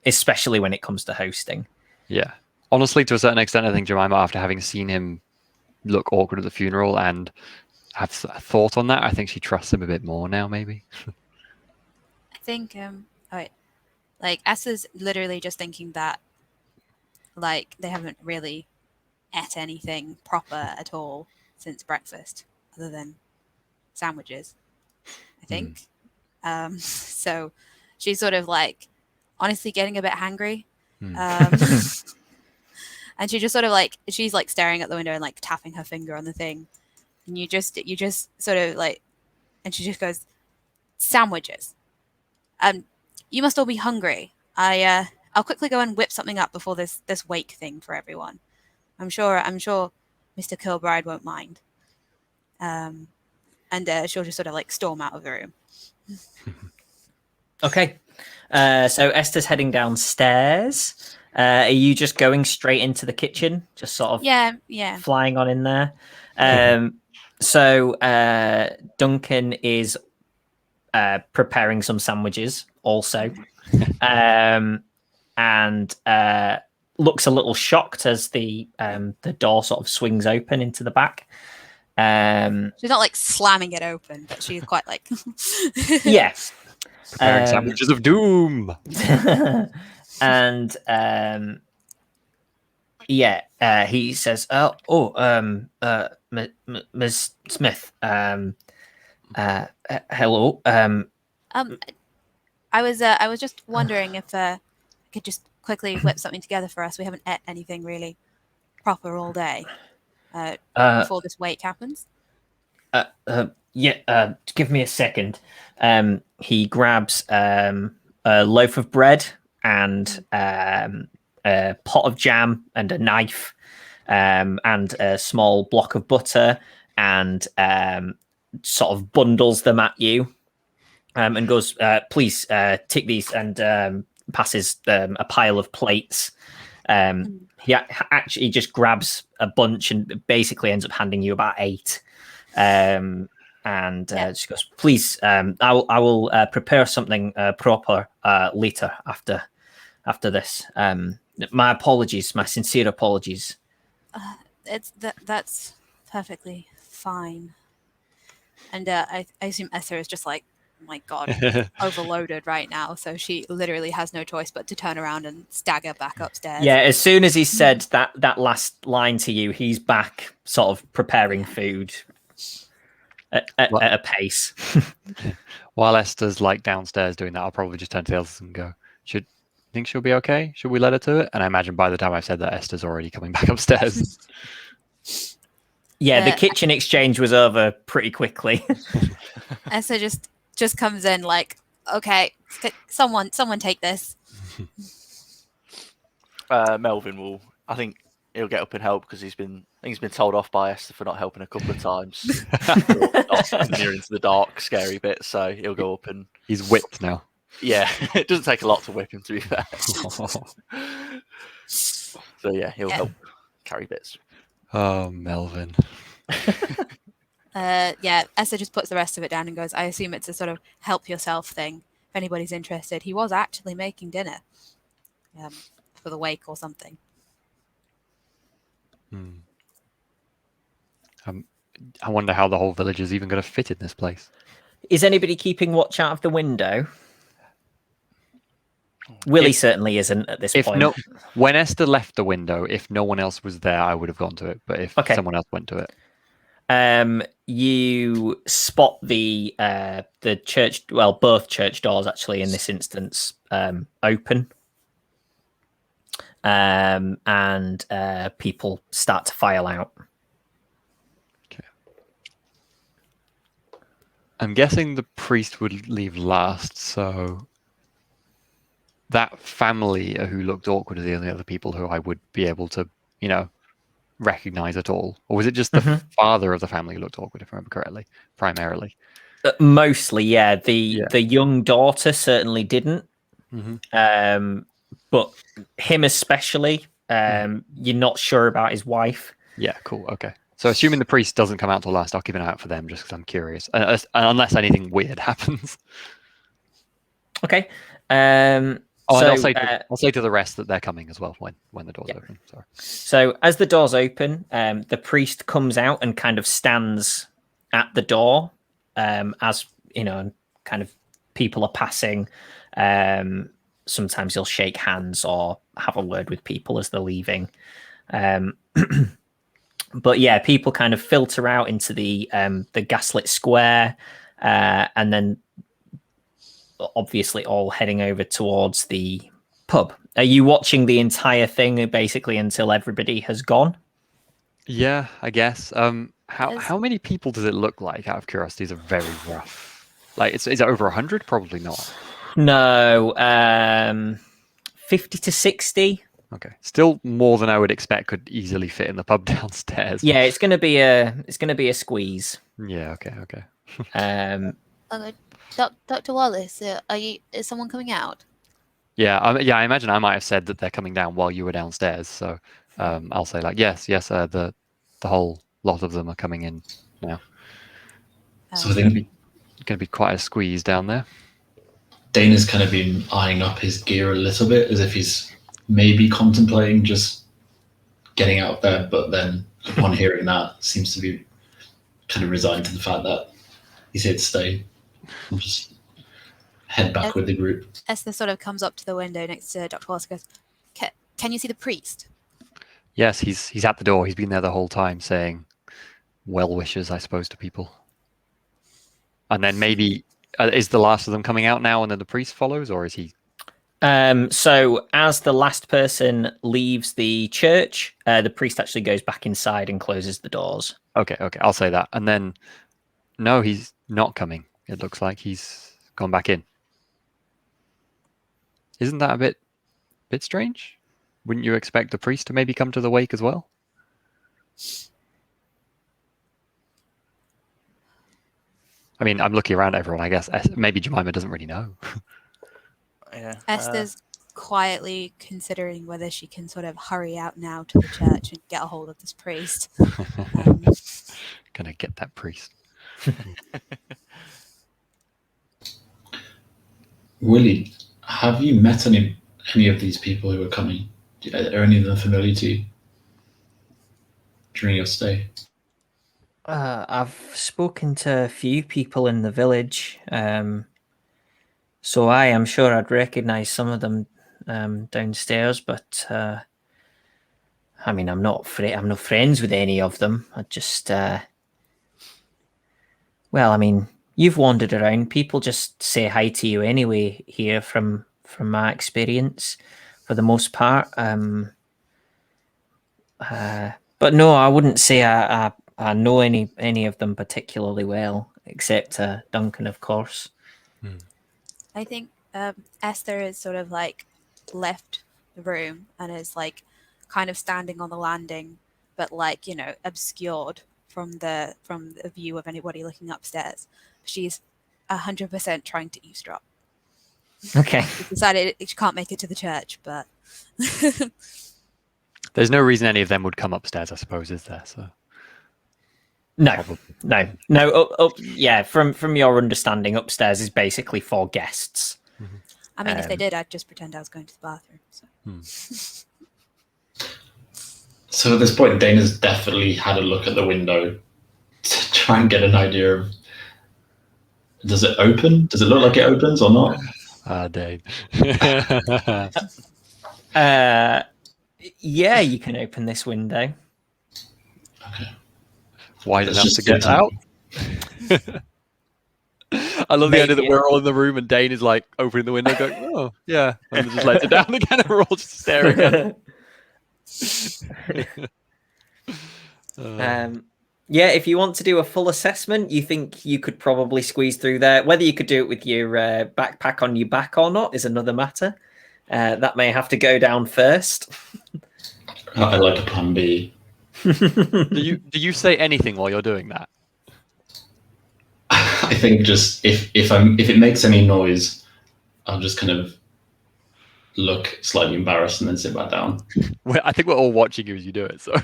especially when it comes to hosting. Yeah. Honestly, to a certain extent, I think Jemima, after having seen him look awkward at the funeral and have thought on that, I think she trusts him a bit more now, maybe. I think, like Esther's literally just thinking that, like, they haven't really ate anything proper at all since breakfast, other than sandwiches, I think. So she's sort of like, honestly, getting a bit hangry. And she just sort of like, she's like staring at the window and like tapping her finger on the thing. And you just sort of like, and she just goes, sandwiches. You must all be hungry. I'll quickly go and whip something up before this wake thing for everyone. I'm sure Mr. Kilbride won't mind. And she'll just sort of like storm out of the room. Okay. So Esther's heading downstairs. Are you just going straight into the kitchen, just sort of Yeah. flying on in there? So Duncan is preparing some sandwiches also, and looks a little shocked as the door sort of swings open into the back. She's not like slamming it open, but she's quite like. Yes. Preparing sandwiches of doom. And he says, Ms. Smith, hello. I was just wondering if I could just quickly whip something together for us. We haven't ate anything really proper all day before this wake happens. Give me a second. He grabs a loaf of bread and a pot of jam and a knife and a small block of butter and sort of bundles them at you and goes, please take these, and passes a pile of plates. He actually just grabs a bunch and basically ends up handing you about 8. She goes, please, I will prepare something proper later after this. My apologies, my sincere apologies. That's perfectly fine. And I assume Esther is just like, oh my God, overloaded right now. So she literally has no choice but to turn around and stagger back upstairs. Yeah, as soon as he said that last line to you, he's back sort of preparing food at a pace. While Esther's like downstairs doing that, I'll probably just turn to the others and go, think she'll be okay? Should we let her to it? And I imagine by the time I've said that, Esther's already coming back upstairs. Yeah, the kitchen exchange was over pretty quickly. Esther just comes in like, okay, someone take this. Melvin will, I think he'll get up and help because he's been told off by Esther for not helping a couple of times. Near into the dark, scary bit, so he'll go up and he's whipped now. Yeah, it doesn't take a lot to whip him, to be fair. So yeah, he'll help carry bits. Oh, Melvin. Esther just puts the rest of it down and goes, I assume it's a sort of help yourself thing. If anybody's interested, he was actually making dinner for the wake or something. I wonder how the whole village is even going to fit in this place. Is anybody keeping watch out of the window? Willie certainly isn't at this point. When Esther left the window, if no one else was there, I would have gone to it. But if someone else went to it, you spot the church. Well, both church doors actually in this instance open, and people start to file out. Okay. I'm guessing the priest would leave last, so. That family who looked awkward are the only other people who I would be able to, recognize at all. Or was it just the father of the family who looked awkward, if I remember correctly, primarily? Mostly, yeah. The young daughter certainly didn't. But him especially, you're not sure about his wife. Yeah, cool. Okay. So assuming the priest doesn't come out till last, I'll keep an eye out for them just because I'm curious. Unless anything weird happens. Okay. I'll say to the rest that they're coming as well when the doors open. Sorry. So as the doors open, the priest comes out and kind of stands at the door, as kind of people are passing. Sometimes he'll shake hands or have a word with people as they're leaving. But yeah, people kind of filter out into the gaslit square, and then obviously all heading over towards the pub. Are you watching the entire thing basically until everybody has gone? Yeah, I guess. How many people does it look like? Out of curiosity, is very rough. Like, is it over 100? Probably not. No, 50 to 60. Okay, still more than I would expect could easily fit in the pub downstairs. Yeah, it's gonna be a squeeze. Yeah. Okay. Dr. Wallace, is someone coming out? Yeah, I imagine I might have said that they're coming down while you were downstairs. So I'll say like, yes, the whole lot of them are coming in now. So I It's going think to be quite a squeeze down there. Dana's kind of been eyeing up his gear a little bit, as if he's maybe contemplating just getting out there, but then upon hearing that, seems to be kind of resigned to the fact that he's here to stay and just head back with the group. Esther sort of comes up to the window next to Dr. Wallace and goes, can you see the priest? Yes, he's at the door. He's been there the whole time saying well wishes, I suppose, to people. And then maybe is the last of them coming out now and then the priest follows, or is he? So as the last person leaves the church, the priest actually goes back inside and closes the doors. Okay, I'll say that. And then, no, he's not coming. It looks like he's gone back in. Isn't that a bit strange? Wouldn't you expect the priest to maybe come to the wake as well? I mean, I'm looking around at everyone, I guess. Maybe Jemima doesn't really know. Yeah. Esther's quietly considering whether she can sort of hurry out now to the church and get a hold of this priest. Gonna get that priest. Willie, have you met any of these people who are coming? Are any of them familiar to you during your stay? I've spoken to a few people in the village, so I am sure I'd recognise some of them downstairs. But I mean, I'm not friends with any of them. I just, well, I mean, you've wandered around. People just say hi to you anyway here, from my experience, for the most part. But no, I wouldn't say I know any of them particularly well, except Duncan, of course. I think Esther is sort of like left the room and is like kind of standing on the landing, but like, you know, obscured from the view of anybody looking upstairs. She's 100% trying to eavesdrop. Okay. She decided she can't make it to the church, but There's no reason any of them would come upstairs, I suppose, is there? So no. Yeah, from your understanding, upstairs is basically for guests. I mean, if they did, I'd just pretend I was going to the bathroom. So. So at this point, Dana's definitely had a look at the window to try and get an idea of, does it open? Does it look like it opens or not? Dave. Yeah, you can open this window. Okay. Wide Let's enough just to get get out. I love the idea that Maybe. we're all in the room and Dane is like opening the window going, oh, yeah. And then just lets it down again and we're all just staring at it. Yeah, if you want to do a full assessment, you think you could probably squeeze through there. Whether you could do it with your backpack on your back or not is another matter. That may have to go down first. I like a plan B. Do you say anything while you're doing that? I think just if it makes any noise, I'll just kind of look slightly embarrassed and then sit back down. I think we're all watching you as you do it. So,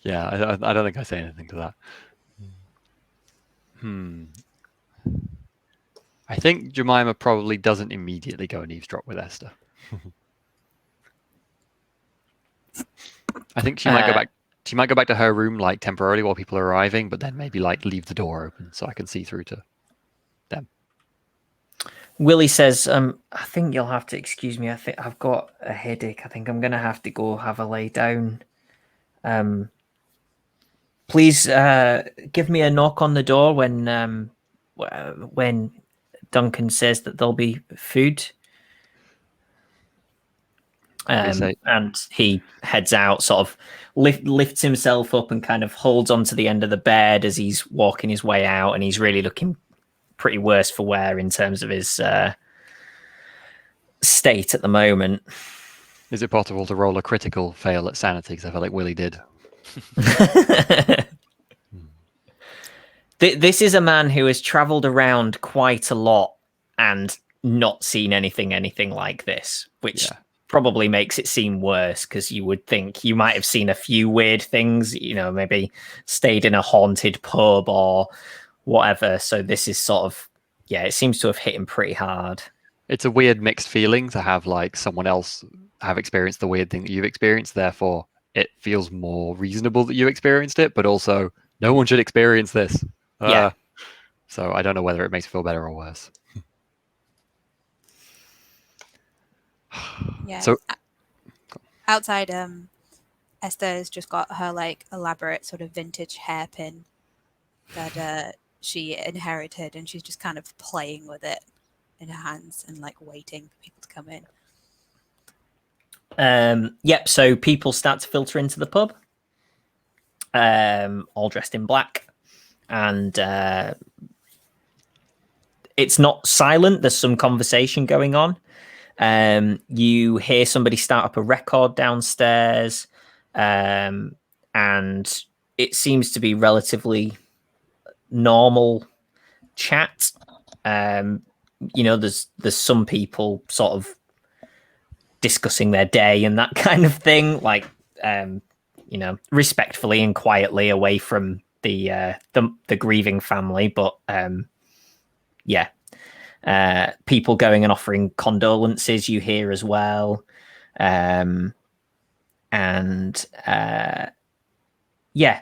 yeah, I don't think I say anything to that. I think Jemima probably doesn't immediately go and eavesdrop with Esther. I think she might go back. She might go back to her room like temporarily while people are arriving, but then maybe like leave the door open so I can see through to them. Willie says, I think you'll have to excuse me. I think I've got a headache. I think I'm going to have to go have a lay down. Please give me a knock on the door when Duncan says that there'll be food. And he heads out, sort of lifts himself up and kind of holds onto the end of the bed as he's walking his way out, and he's really looking pretty worse for wear in terms of his state at the moment. Is it possible to roll a critical fail at sanity? Because I feel like Willie did. This is a man who has travelled around quite a lot and not seen anything like this, which Yeah. probably makes it seem worse, because you would think you might have seen a few weird things, maybe stayed in a haunted pub or whatever. So this is sort of, it seems to have hit him pretty hard. It's a weird mixed feeling to have like someone else have experienced the weird thing that you've experienced. Therefore, it feels more reasonable that you experienced it, but also no one should experience this. Yeah. So I don't know whether it makes you feel better or worse. Yeah. So Outside, Esther's just got her like elaborate sort of vintage hairpin that she inherited, and she's just kind of playing with it in her hands and like waiting for people to come in. So people start to filter into the pub, all dressed in black, and it's not silent. There's some conversation going on. You hear somebody start up a record downstairs, and it seems to be relatively normal chat. There's some people sort of discussing their day and that kind of thing, like respectfully and quietly away from the grieving family, but people going and offering condolences you hear as well.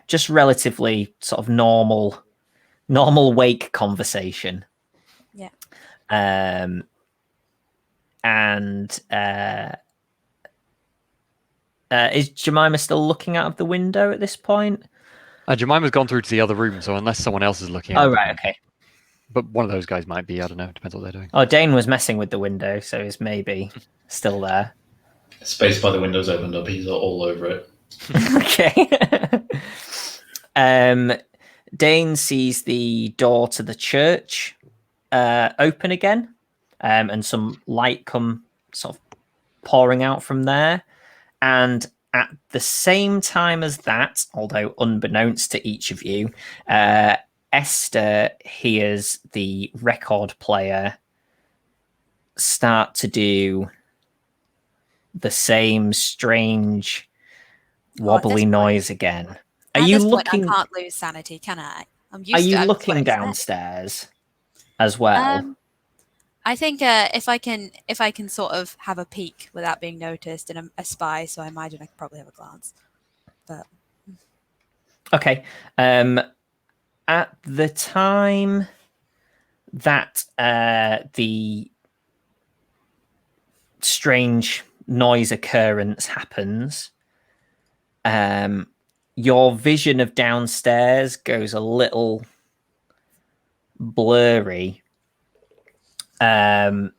Just relatively sort of normal wake conversation. Yeah. Is Jemima still looking out of the window at this point? Jemima's gone through to the other room, so unless someone else is looking out. Oh, right, okay. But one of those guys might be, I don't know, depends what they're doing. Oh, Dane was messing with the window, so he's maybe still there. Space by the window's opened up, he's all over it. Okay. Dane sees the door to the church open again, and some light come sort of pouring out from there. And at the same time as that, although unbeknownst to each of you, Esther hears the record player start to do the same strange wobbly noise again. Are you looking? I can't lose sanity, can I? I'm used are you to, looking downstairs as well? I think if I can sort of have a peek without being noticed, and I'm a spy, so I imagine I could probably have a glance. But okay. At the time that the strange noise occurrence happens, your vision of downstairs goes a little blurry, and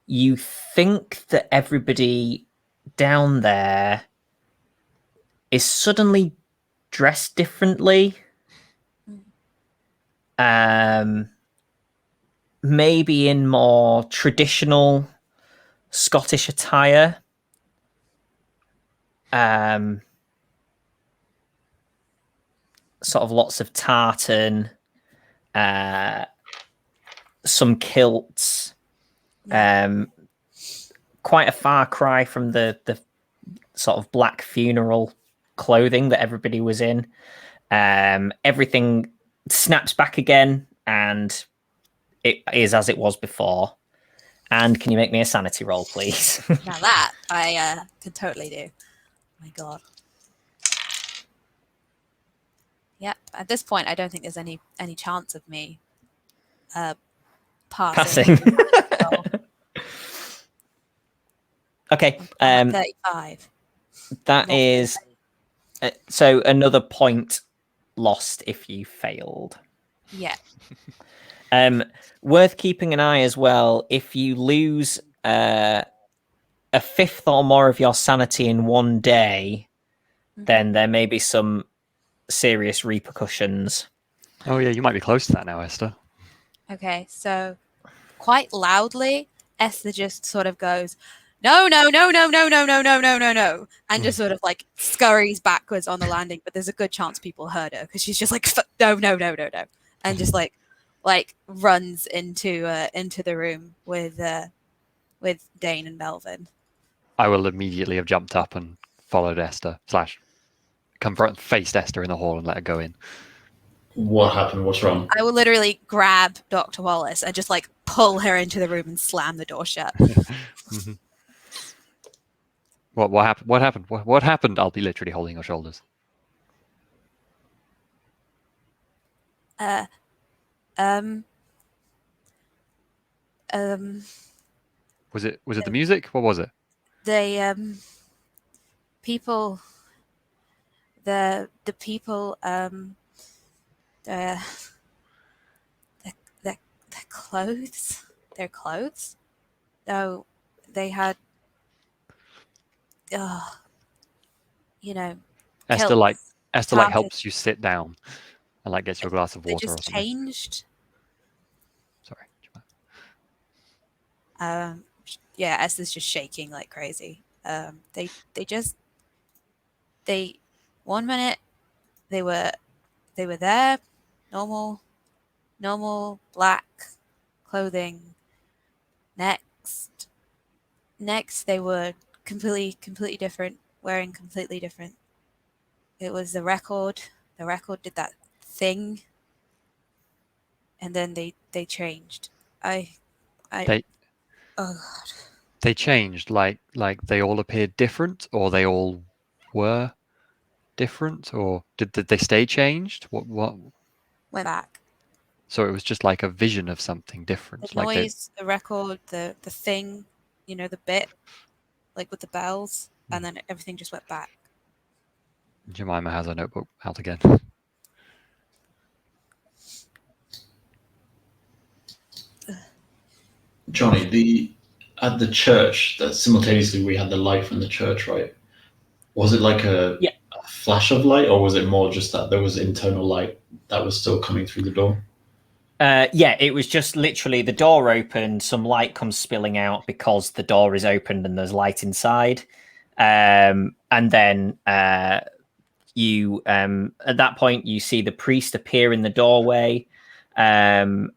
you think that everybody down there is suddenly dressed differently. Maybe in more traditional Scottish attire. Sort of lots of tartan, some kilts, quite a far cry from the sort of black funeral clothing that everybody was in. Everything snaps back again, and it is as it was before. And can you make me a sanity roll, please? now that I can totally do. My God. Yep. At this point, I don't think there's any chance of me passing. Okay. 35. That is so another point lost if you failed. Yeah. Worth keeping an eye as well. If you lose a fifth or more of your sanity in one day, then there may be some serious repercussions. Oh yeah, you might be close to that now, Esther. Okay, so quite loudly, Esther just sort of goes, no, no, no, no, no, no, no, no, no, no, no, and just sort of like scurries backwards on the landing. But there's a good chance people heard her because she's just like, no, no, no, no, no, and just like like runs into the room with Dane and Melvin. I will immediately have jumped up and followed Esther / faced Esther in the hall and let her go in. What happened? What's wrong? I will literally grab Dr. Wallace and just like pull her into the room and slam the door shut. Mhm. What happened? What happened? What happened? I'll be literally holding her shoulders. Um. Was it the music? What was it? They people the people their clothes, no, they had you know, Esther like Carter- helps you sit down and like gets you a glass of they water or just something. changed. Sorry. Yeah, Esther's just shaking like crazy. They 1 minute they were there, normal black clothing. Next they were completely different, wearing completely different. It was the record did that thing, and then they changed. They Oh god. they changed like they all appeared different, or they all were different, or did they stay changed? What? Went back. So it was just like a vision of something different. The Like noise, the record, the thing, the bit, like with the bells, and then everything just went back. Jemima has her notebook out again. Jonny, at the church, that simultaneously we had the light from the church, right? Was it like a flash of light, or was it more just that there was internal light that was still coming through the door? Yeah, it was just literally the door opened, some light comes spilling out because the door is opened and there's light inside. And then you at that point you see the priest appear in the doorway and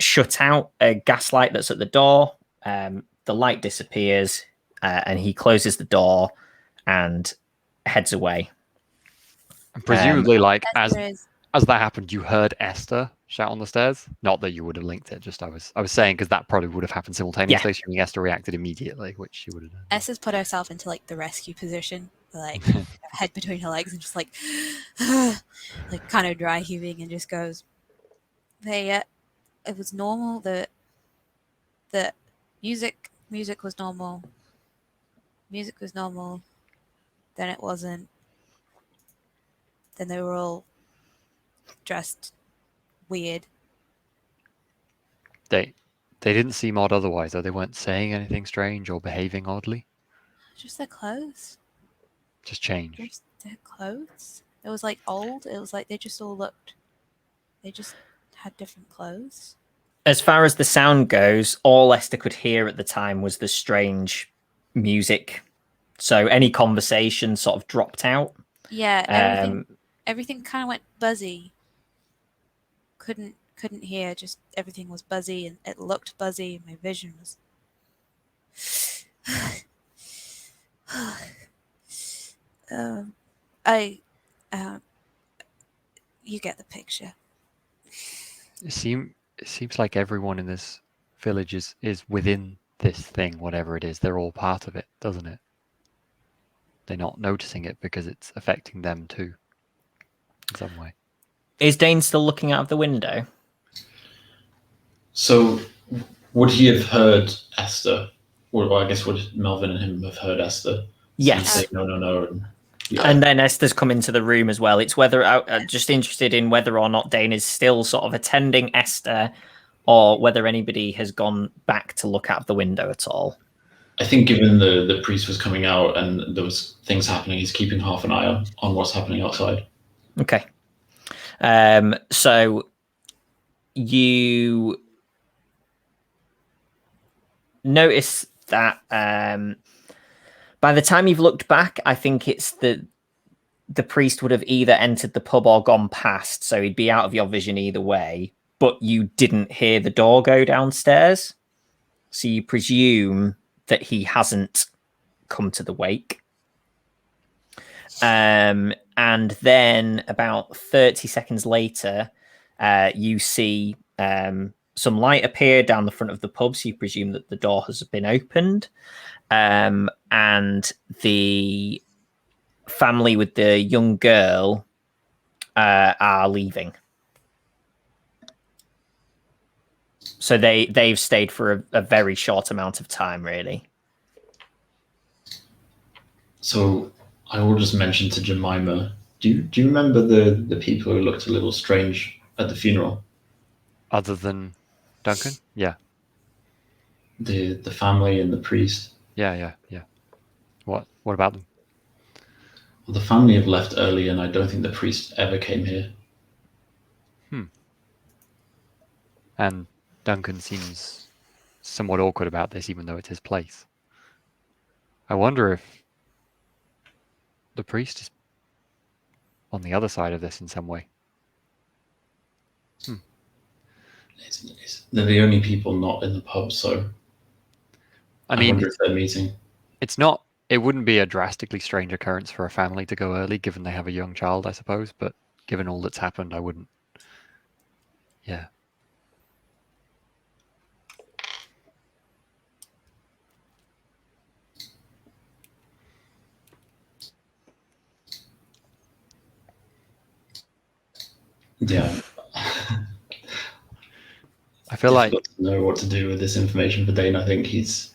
shut out a gaslight that's at the door. The light disappears and he closes the door and heads away. And presumably, as that happened, you heard Esther shout on the stairs. Not that you would have linked it. Just I was saying because that probably would have happened simultaneously. Assuming Esther reacted immediately, which she would have done. Esther's put herself into like the rescue position, like head between her legs and just like like kind of dry heaving, and just goes. It was normal. The music was normal. Music was normal. Then it wasn't. Then they were all dressed weird. They didn't seem odd otherwise, though. They weren't saying anything strange or behaving oddly. Just their clothes. Just changed. Just their clothes. It was like old. It was like they just all looked. They just had different clothes. As far as the sound goes, all Esther could hear at the time was the strange music. So any conversation sort of dropped out. Yeah, everything kind of went buzzy. Couldn't hear. Just everything was buzzy, and it looked buzzy. My vision was. You get the picture. It seems like everyone in this village is within this thing, whatever it is. They're all part of it, doesn't it? They're not noticing it because it's affecting them too, in some way. Is Dane still looking out of the window? So, would he have heard Esther? Or I guess would Melvin and him have heard Esther? Yes. Say, no. And then Esther's come into the room as well. It's whether I'm just interested in whether or not Dane is still sort of attending Esther, or whether anybody has gone back to look out of the window at all. I think given the priest was coming out and there was things happening, he's keeping half an eye on what's happening outside. Okay. So you notice that by the time you've looked back, I think it's the priest would have either entered the pub or gone past, so he'd be out of your vision either way, but you didn't hear the door go downstairs. So you presume that he hasn't come to the wake. And then about 30 seconds later, you see some light appear down the front of the pub, so you presume that the door has been opened. And the family with the young girl are leaving. So they've stayed for a very short amount of time, really. So I will just mention to Jemima, do you remember the people who looked a little strange at the funeral? Other than Duncan? Yeah. The family and the priest. Yeah. What about them? Well, the family have left early, and I don't think the priest ever came here. And Duncan seems somewhat awkward about this, even though it's his place. I wonder if the priest is on the other side of this in some way. They're the only people not in the pub, so I mean, wonder if they're meeting. It wouldn't be a drastically strange occurrence for a family to go early, given they have a young child, I suppose. But given all that's happened, I wouldn't. Yeah. Yeah. I feel like to know what to do with this information for Dane. I think he's,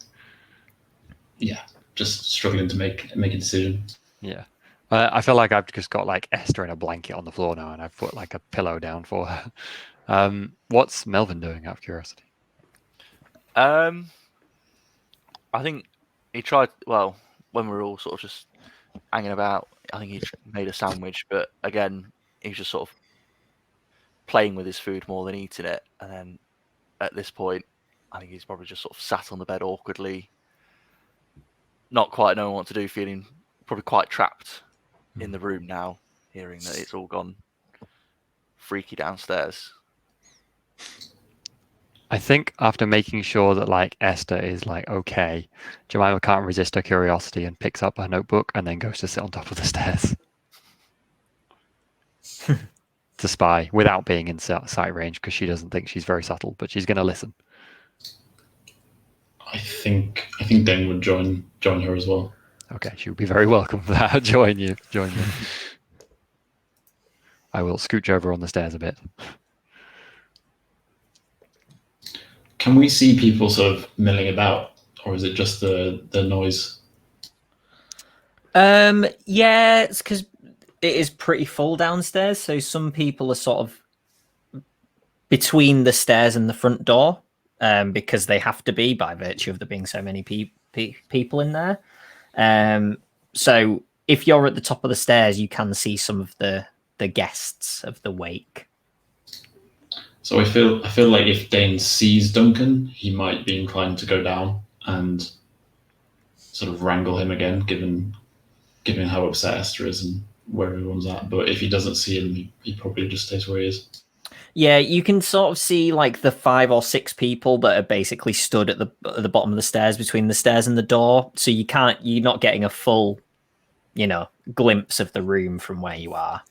just struggling to make a decision. Yeah. I feel like I've just got like Esther in a blanket on the floor now, and I've put like a pillow down for her. What's Melvin doing, out of curiosity? I think he tried. Well, when we were all sort of just hanging about, I think he made a sandwich, but again, he was just sort of playing with his food more than eating it. And then at this point, I think he's probably just sort of sat on the bed awkwardly, not quite knowing what to do, feeling probably quite trapped in the room now, hearing that it's all gone freaky downstairs. I think after making sure that like Esther is like okay, Jemima can't resist her curiosity and picks up her notebook and then goes to sit on top of the stairs to spy without being in sight range, because she doesn't think she's very subtle, but she's going to listen. I think Dane would join her as well. Okay, she would be very welcome for that. Join you. I will scooch over on the stairs a bit. Can we see people sort of milling about, or is it just the noise? Yeah, it's because it is pretty full downstairs, so some people are sort of between the stairs and the front door, because they have to be by virtue of there being so many people in there. So if you're at the top of the stairs, you can see some of the guests of the wake. So I feel like if Dane sees Duncan, he might be inclined to go down and sort of wrangle him again, given how upset Esther is and where everyone's at. But if he doesn't see him, he probably just stays where he is. Yeah, you can sort of see like the 5 or 6 people that are basically stood at the bottom of the stairs, between the stairs and the door. So you're not getting a full, glimpse of the room from where you are.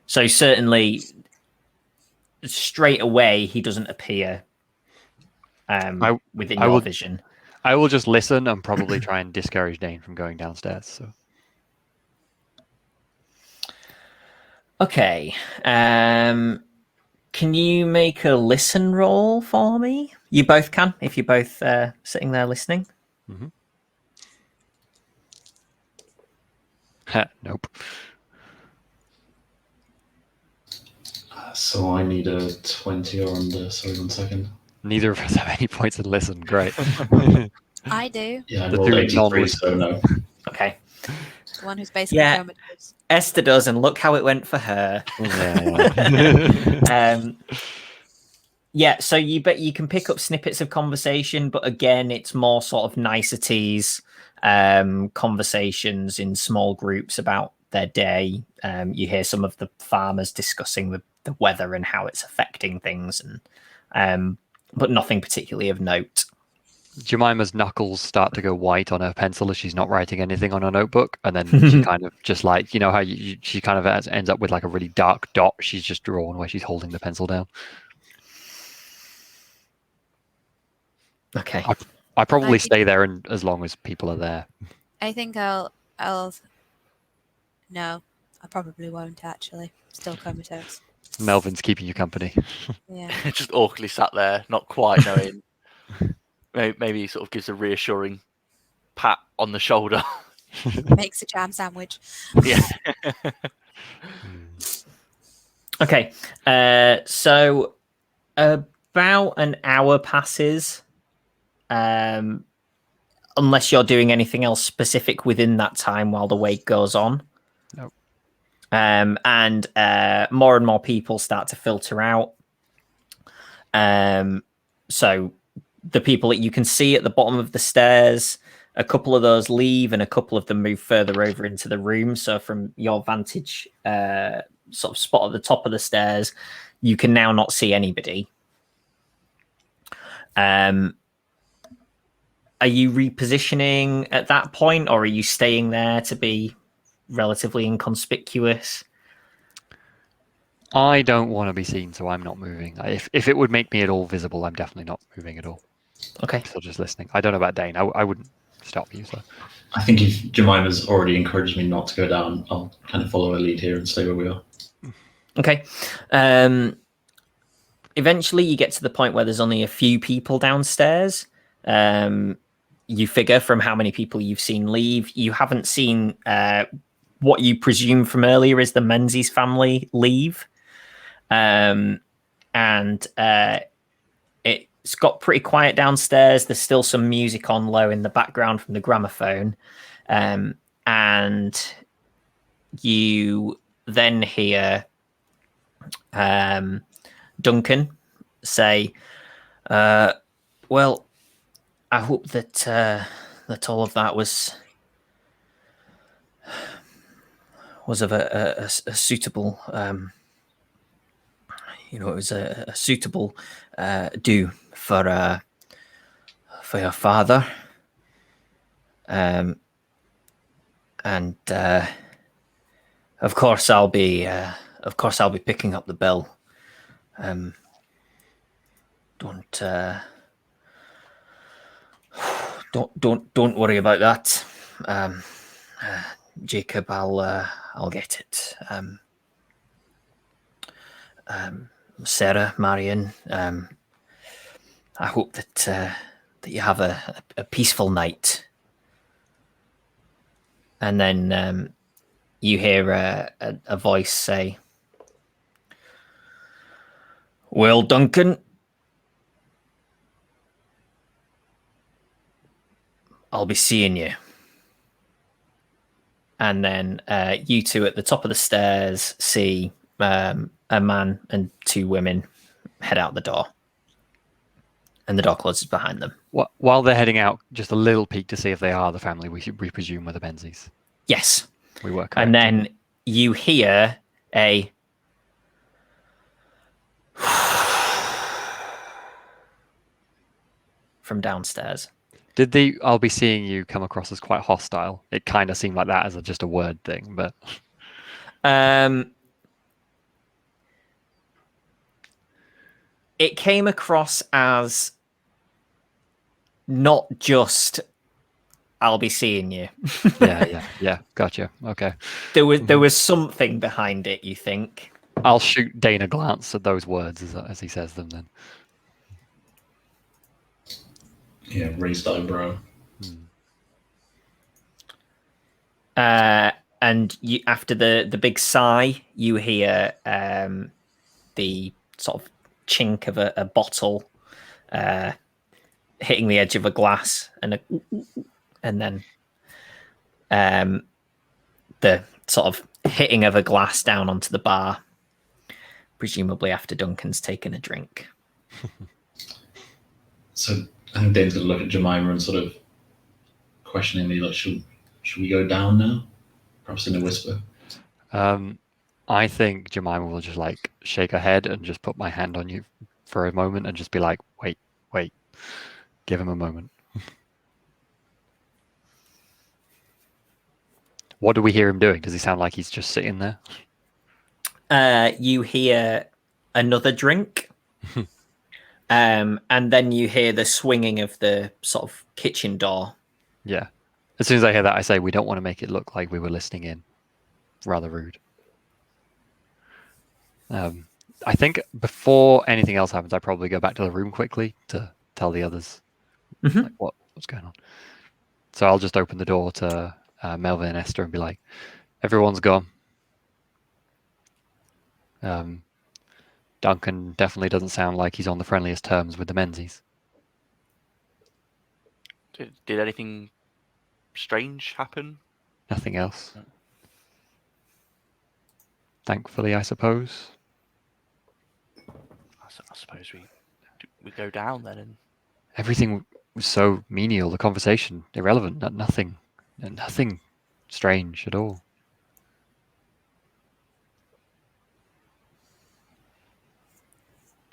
So certainly straight away he doesn't appear within your vision. I will just listen and probably try and discourage Dane from going downstairs. So. Okay. Can you make a listen roll for me? You both can, if you're both sitting there listening. Mm-hmm. Nope. So I need a 20 or under. Sorry, 1 second. Neither of us have any points in listen. Great. I do. Yeah, I The rolled two 83, non-list- so no. Okay. The one who's basically Yeah. comatose. Esther does, and look how it went for her. Yeah. So you can pick up snippets of conversation, but again, it's more sort of niceties. conversations in small groups about their day. You hear some of the farmers discussing the weather and how it's affecting things, and but nothing particularly of note. Jemima's knuckles start to go white on her pencil as she's not writing anything on her notebook, and then she kind of just like, you know how she kind of ends up with like a really dark dot she's just drawn where she's holding the pencil down. Okay. I probably stay there and as long as people are there. I think I'll no, I probably won't actually. Still comatose. Melvin's keeping you company. Yeah. Just awkwardly sat there, not quite knowing. Maybe he sort of gives a reassuring pat on the shoulder. Makes a jam sandwich. Yeah. Okay. So about an hour passes. Unless you're doing anything else specific within that time while the wake goes on. Nope. And more and more people start to filter out. So the people that you can see at the bottom of the stairs, a couple of those leave and a couple of them move further over into the room. So from your vantage sort of spot at the top of the stairs, you can now not see anybody. Are you repositioning at that point, or are you staying there to be relatively inconspicuous? I don't want to be seen, so I'm not moving. If it would make me at all visible, I'm definitely not moving at all. Okay. Still just listening. I don't know about Dane. I wouldn't stop you. So I think if Jemima's already encouraged me not to go down, I'll kind of follow her lead here and stay where we are. Okay. Eventually, you get to the point where there's only a few people downstairs. You figure from how many people you've seen leave. You haven't seen what you presume from earlier is the Menzies family leave. And it's got pretty quiet downstairs. There's still some music on low in the background from the gramophone. And you then hear Duncan say, well, I hope that that all of that was of a suitable, it was a suitable do for your father, and of course I'll be picking up the bill. Don't worry about that, Jacob. I'll get it. Sarah, Marion, I hope that you have a peaceful night. And then you hear a voice say, "Well, Duncan, I'll be seeing you." And then you two at the top of the stairs see a man and two women head out the door. And the door closes behind them. While they're heading out, just a little peek to see if they are the family we presume were the Menzies. Yes. We were correct. And then you hear a from downstairs. Did the "I'll be seeing you" come across as quite hostile? It kind of seemed like that as just a word thing, but it came across as not just "I'll be seeing you." yeah. Gotcha. Okay. There was something behind it, you think? I'll shoot Dane a glance at those words as he says them then. Yeah, raised eyebrow. And you, after the big sigh, you hear the sort of chink of a bottle hitting the edge of a glass, and then the sort of hitting of a glass down onto the bar, presumably after Duncan's taken a drink. So I think Dane's going to look at Jemima and sort of questioningly, like, should we go down now? Perhaps in a whisper. I think Jemima will just like shake her head and just put my hand on you for a moment and just be like, wait, give him a moment. What do we hear him doing? Does he sound like he's just sitting there? You hear another drink, and then you hear the swinging of the sort of kitchen door. Yeah. As soon as I hear that, I say, we don't want to make it look like we were listening in. Rather rude. I think before anything else happens, I probably go back to the room quickly to tell the others like what's going on. So I'll just open the door to Melvin and Esther and be like, everyone's gone. Duncan definitely doesn't sound like he's on the friendliest terms with the Menzies. Did anything strange happen? Nothing else. Thankfully, I suppose. I suppose we go down then. And Everything was so menial. The conversation irrelevant. Nothing strange at all.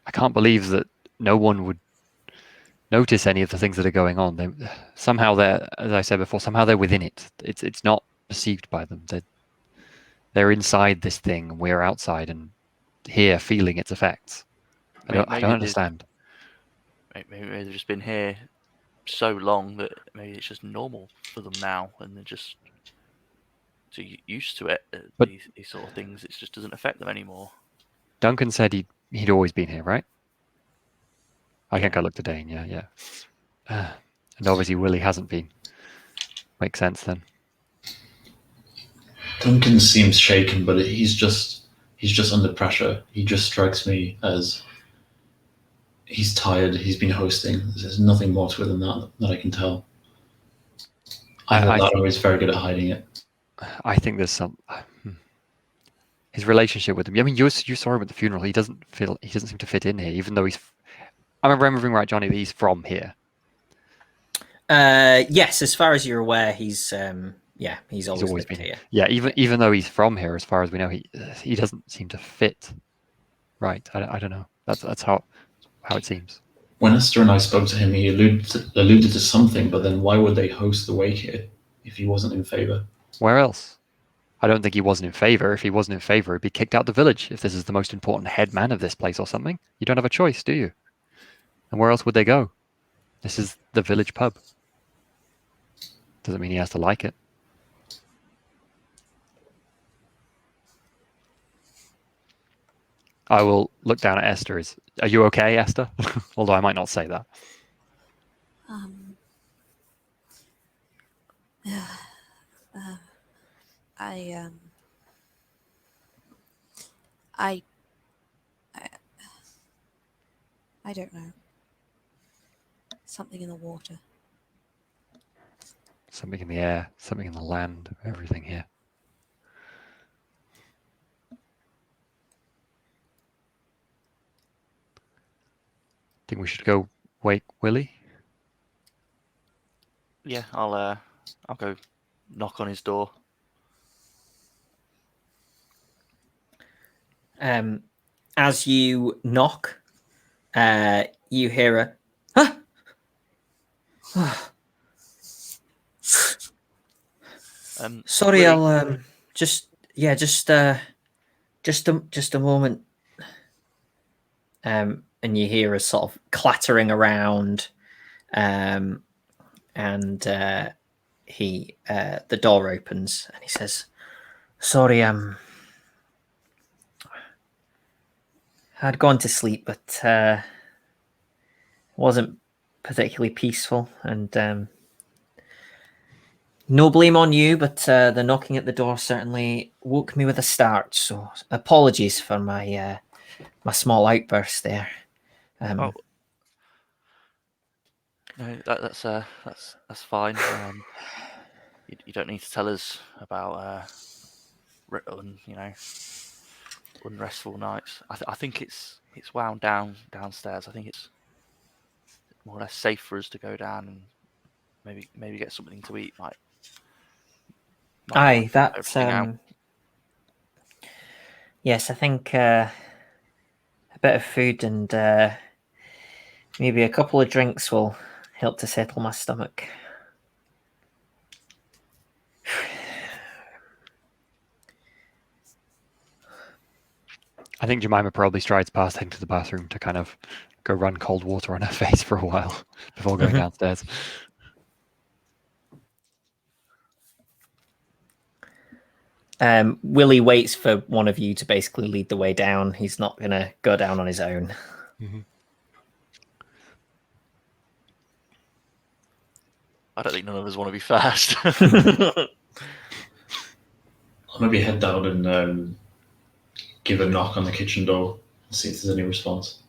I can't believe that no one would notice any of the things that are going on. Somehow they're, as I said before, somehow they're within it. It's not perceived by them. They're inside this thing, and we're outside and here feeling its effects. I don't understand. Maybe they've just been here so long that maybe it's just normal for them now, and they're just too used to it. But these sort of things, it just doesn't affect them anymore. Duncan said he'd always been here, right? I think I looked at Dane. Yeah. And obviously Willie hasn't been. Makes sense then. Duncan seems shaken, but he's just under pressure. He just strikes me as he's tired. He's been hosting. There's nothing more to it than that I can tell. I thought I was very good at hiding it. I think there's some his relationship with him. I mean, you saw him at the funeral. He doesn't seem to fit in here, even though I remember remembering right, Jonny, that he's from here. Yes, as far as you're aware, he's always been here. Yeah, even though he's from here, as far as we know, he doesn't seem to fit. Right, I don't know. That's how it seems. When Esther and I spoke to him, he alluded to something, but then why would they host the wake here if he wasn't in favor? Where else? I don't think he wasn't in favor. If he wasn't in favor, he'd be kicked out the village. If this is the most important head man of this place or something, you don't have a choice, do you? And where else would they go? This is the village pub. Doesn't mean he has to like it. I will look down at Esther. Are you okay, Esther? Although I might not say that. I don't know. Something in the water. Something in the air, something in the land, everything here. Think we should go wake Willie? Yeah, I'll go knock on his door. As you knock, you hear a sorry, Willie, I'll just a moment. And you hear a sort of clattering around, and the door opens and he says, "Sorry, I'd gone to sleep, but wasn't particularly peaceful, and no blame on you, but the knocking at the door certainly woke me with a start. So apologies for my small outburst there." No, that's fine. You don't need to tell us about unrestful nights. I think it's wound down downstairs. I think it's more or less safe for us to go down and maybe get something to eat. Might Aye, that everything out. yes, I think a bit of food and maybe a couple of drinks will help to settle my stomach. I think Jemima probably strides past into the bathroom to kind of go run cold water on her face for a while before going downstairs. Willie waits for one of you to basically lead the way down. He's not going to go down on his own. I don't think none of us want to be first. I'll maybe head down and give a knock on the kitchen door and see if there's any response.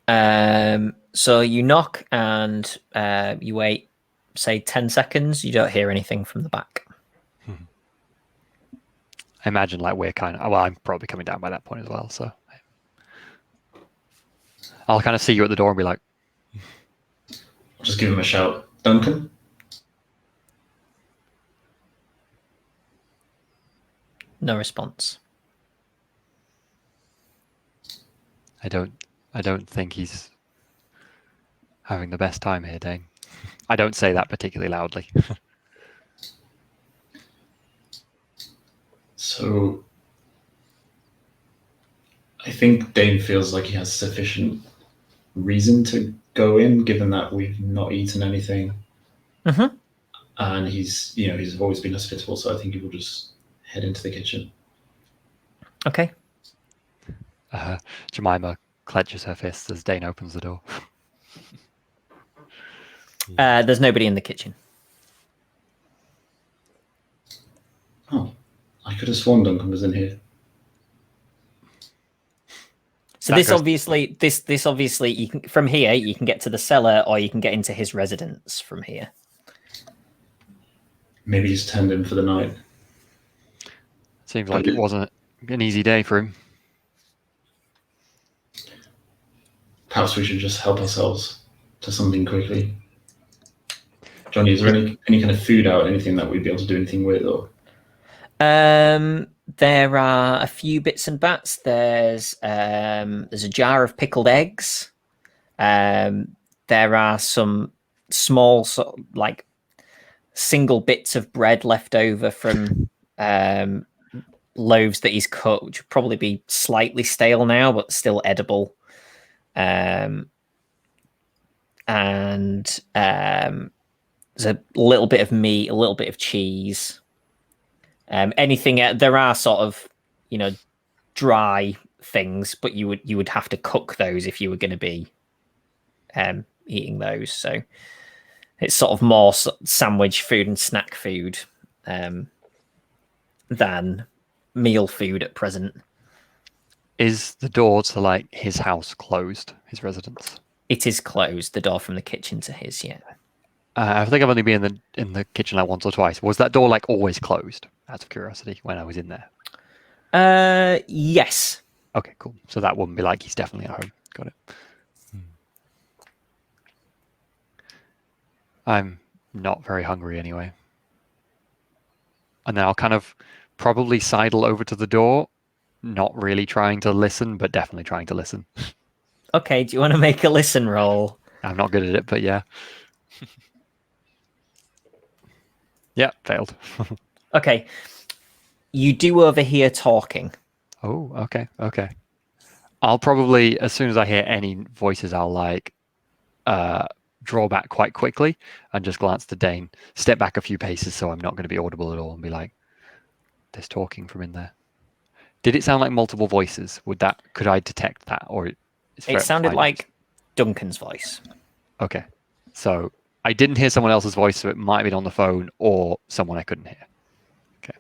So you knock and you wait, say 10 seconds. You don't hear anything from the back. I imagine like we're kind of, well, I'm probably coming down by that point as well. So I'll kind of see you at the door and be like, I'll just give him a shout. Duncan? No response. I don't think he's having the best time here, Dane. I don't say that particularly loudly. So I think Dane feels like he has sufficient reason to go in, given that we've not eaten anything. And he's always been hospitable, so I think he will just head into the kitchen. Okay. Jemima clenches her fists as Dane opens the door. There's nobody in the kitchen. Oh, I could have sworn Duncan was in here. So this obviously you can, from here you can get to the cellar, or you can get into his residence from here. Maybe he's turned in for the night. Seems like it wasn't an easy day for him. Perhaps we should just help ourselves to something quickly. Jonny, is there any kind of food out, anything that we'd be able to do anything with? Or there are a few bits and bats. There's a jar of pickled eggs. There are some small like single bits of bread left over from loaves that he's cut, which would probably be slightly stale now, but still edible. And there's a little bit of meat, a little bit of cheese. Anything there are sort of, dry things, but you would have to cook those if you were going to be eating those. So it's sort of more sandwich food and snack food than meal food at present. Is the door to like his house closed? His residence? It is closed. The door from the kitchen to his, yeah. I think I've only been in the kitchen like once or twice. Was that door like always closed? Out of curiosity, when I was in there. Yes. Okay, cool. So that wouldn't be like he's definitely at home. Got it. I'm not very hungry anyway. And then I'll kind of probably sidle over to the door, not really trying to listen, but definitely trying to listen. Okay, do you want to make a listen roll? I'm not good at it, but yeah. Yeah, failed. Okay. You do overhear talking. Oh, okay. I'll probably, as soon as I hear any voices, I'll like draw back quite quickly and just glance to Dane, step back a few paces so I'm not going to be audible at all, and be like, there's talking from in there. Did it sound like multiple voices? Could I detect that? Or it sounded like Duncan's voice. Okay. So I didn't hear someone else's voice, so it might have been on the phone or someone I couldn't hear. Okay.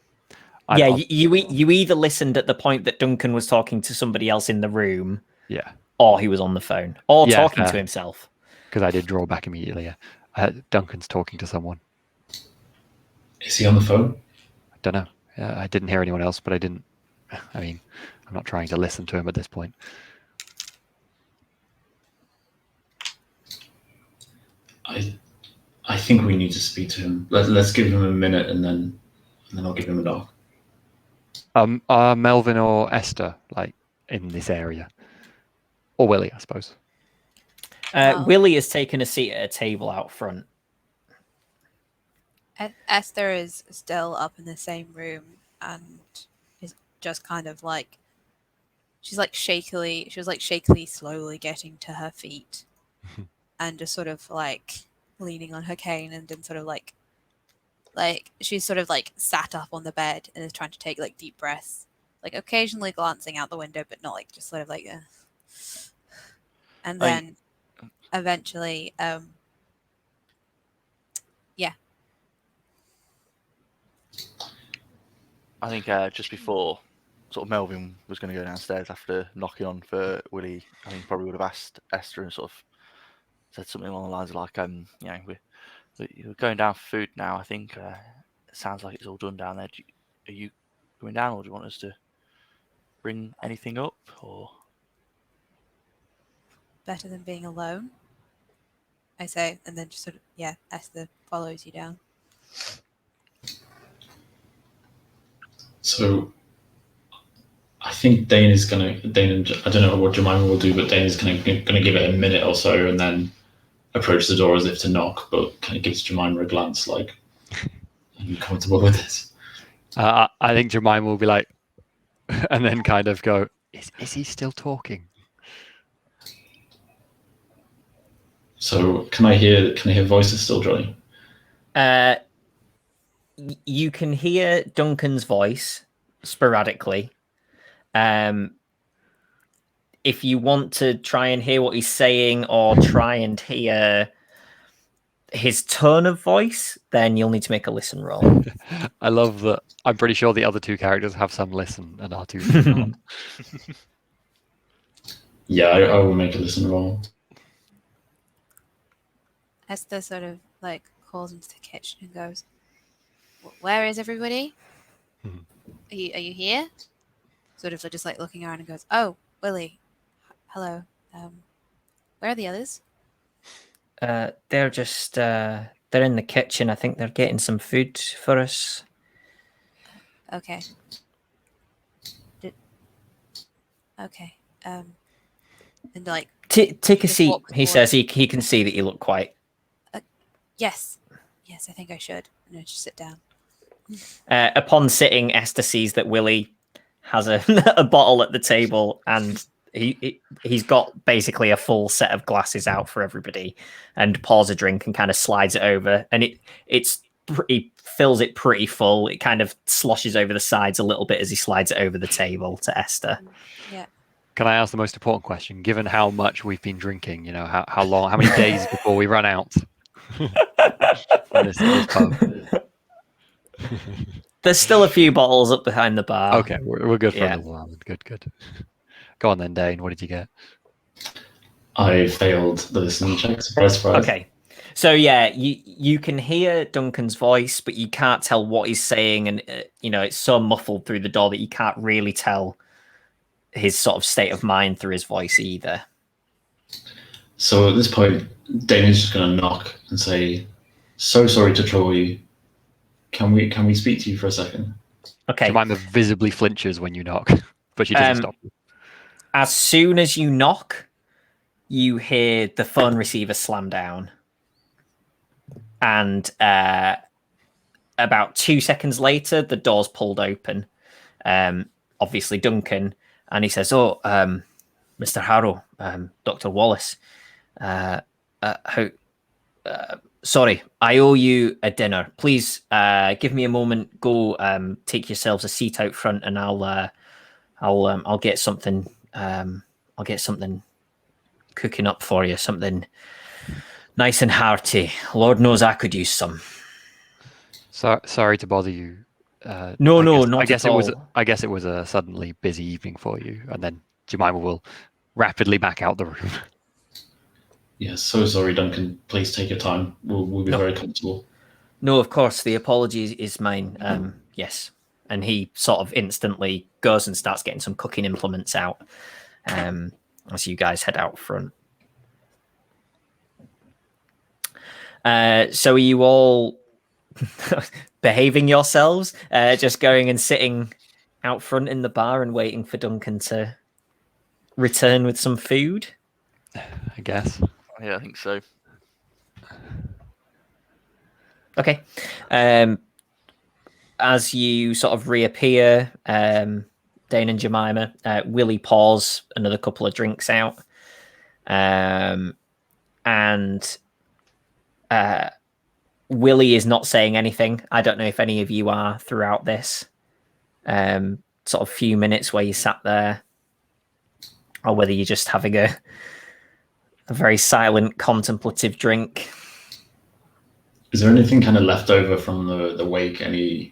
You either listened at the point that Duncan was talking to somebody else in the room, yeah, or he was on the phone, or talking to himself. Because I did draw back immediately. Yeah, Duncan's talking to someone. is he on the phone? I don't know. I didn't hear anyone else, but I didn't. I mean, I'm not trying to listen to him at this point. I I think we need to speak to him. Let's give him a minute, and then I'll give him a knock. Are Melvin or Esther like in this area, or Willie, I suppose? Willie has taken a seat at a table out front. Esther is still up in the same room and is just kind of like she was shakily slowly getting to her feet and just sort of like leaning on her cane and then sort of like she's sort of like sat up on the bed and is trying to take like deep breaths, like occasionally glancing out the window but not like just sort of like and then eventually I think just before sort of Melvin was going to go downstairs after knocking on for Willie, I think probably would have asked Esther and sort of said something along the lines of like, we're going down for food now. I think it sounds like it's all done down there. Are you going down, or do you want us to bring anything up? Or better than being alone, I say, and then just sort of Esther follows you down. So I think Dane, I don't know what Jemima will do, but Dane is gonna give it a minute or so and then approach the door as if to knock, but kind of gives Jemima a glance like, are you comfortable with this? I think Jemima will be like, and then kind of go, is he still talking? So can I hear voices still, Jonny? You can hear Duncan's voice sporadically. If you want to try and hear what he's saying or try and hear his tone of voice, then you'll need to make a listen roll. I love that. I'm pretty sure the other two characters have some listen and our two do not. Yeah, I will make a listen roll. Esther sort of like calls into the kitchen and goes, "Where is everybody? Are you here?" Sort of just like looking around and goes, "Oh, Willie, hello. Where are the others?" They're just they're in the kitchen. I think they're getting some food for us. Okay. Okay. And like take a just seat. walk He towards- says he can see that you look quite. Yes, I think I should. No, just sit down. Upon sitting, Esther sees that Willie has a bottle at the table, and he's got basically a full set of glasses out for everybody, and pours a drink and kind of slides it over, and he fills it pretty full. It kind of sloshes over the sides a little bit as he slides it over the table to Esther. Yeah. Can I ask the most important question? Given how much we've been drinking, how long, how many days before we run out? this pub. There's still a few bottles up behind the bar. Okay, we're good for another round. Good. Go on then, Dane. What did you get? I failed the listening check. Surprise. Okay. So yeah, you can hear Duncan's voice, but you can't tell what he's saying, and it's so muffled through the door that you can't really tell his sort of state of mind through his voice either. So at this point, Dane is just going to knock and say, "So sorry to trouble you. Can we speak to you for a second?" Okay. Jemima visibly flinches when you knock, but she doesn't stop you. As soon as you knock, you hear the phone receiver slam down. And about 2 seconds later, the door's pulled open. Obviously, Duncan. And he says, "Oh, Mr. Harrow, Dr. Wallace, sorry, I owe you a dinner. Please give me a moment. Go take yourselves a seat out front, and I'll get something. I'll get something cooking up for you. Something nice and hearty. Lord knows I could use some." Sorry to bother you. No, not I guess at all. I guess it was a suddenly busy evening for you, and then Jemima will rapidly back out the room. Yes, so sorry, Duncan. Please take your time. We'll be very comfortable. No, of course. The apology is mine. Yes. And he sort of instantly goes and starts getting some cooking implements out as you guys head out front. So are you all behaving yourselves? Just going and sitting out front in the bar and waiting for Duncan to return with some food? I guess. Yeah, I think so. Okay. As you sort of reappear, Dane and Jemima, Willie pours another couple of drinks out. And Willie is not saying anything. I don't know if any of you are throughout this sort of few minutes where you sat there, or whether you're just having a very silent, contemplative drink. Is there anything kind of left over from the wake? Anything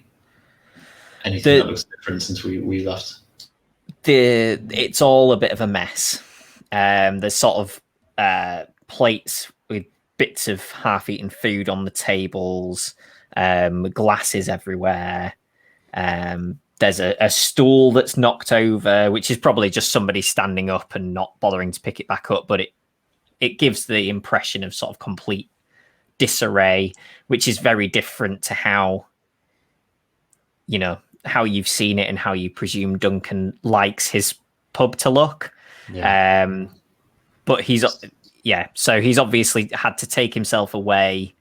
that looks different since we left? It's all a bit of a mess. There's sort of plates with bits of half-eaten food on the tables, glasses everywhere. There's a stool that's knocked over, which is probably just somebody standing up and not bothering to pick it back up, but it gives the impression of sort of complete disarray, which is very different to how you've seen it and how you presume Duncan likes his pub to look. Yeah. But so he's obviously had to take himself away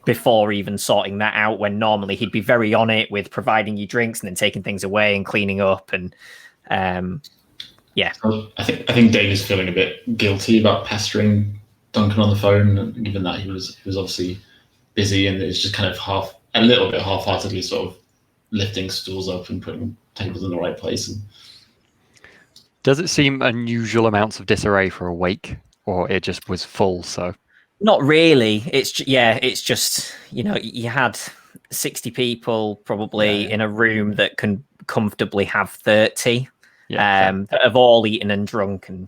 before even sorting that out, when normally he'd be very on it with providing you drinks and then taking things away and cleaning up. And So I think Dane is feeling a bit guilty about pestering Duncan on the phone, given that he was obviously busy, and it's just kind of a little bit half-heartedly sort of lifting stools up and putting tables in the right place. Does it seem unusual amounts of disarray for a wake, or it just was full? So not really. It's just you had 60 people probably in a room that can comfortably have 30 that have all eaten and drunk, and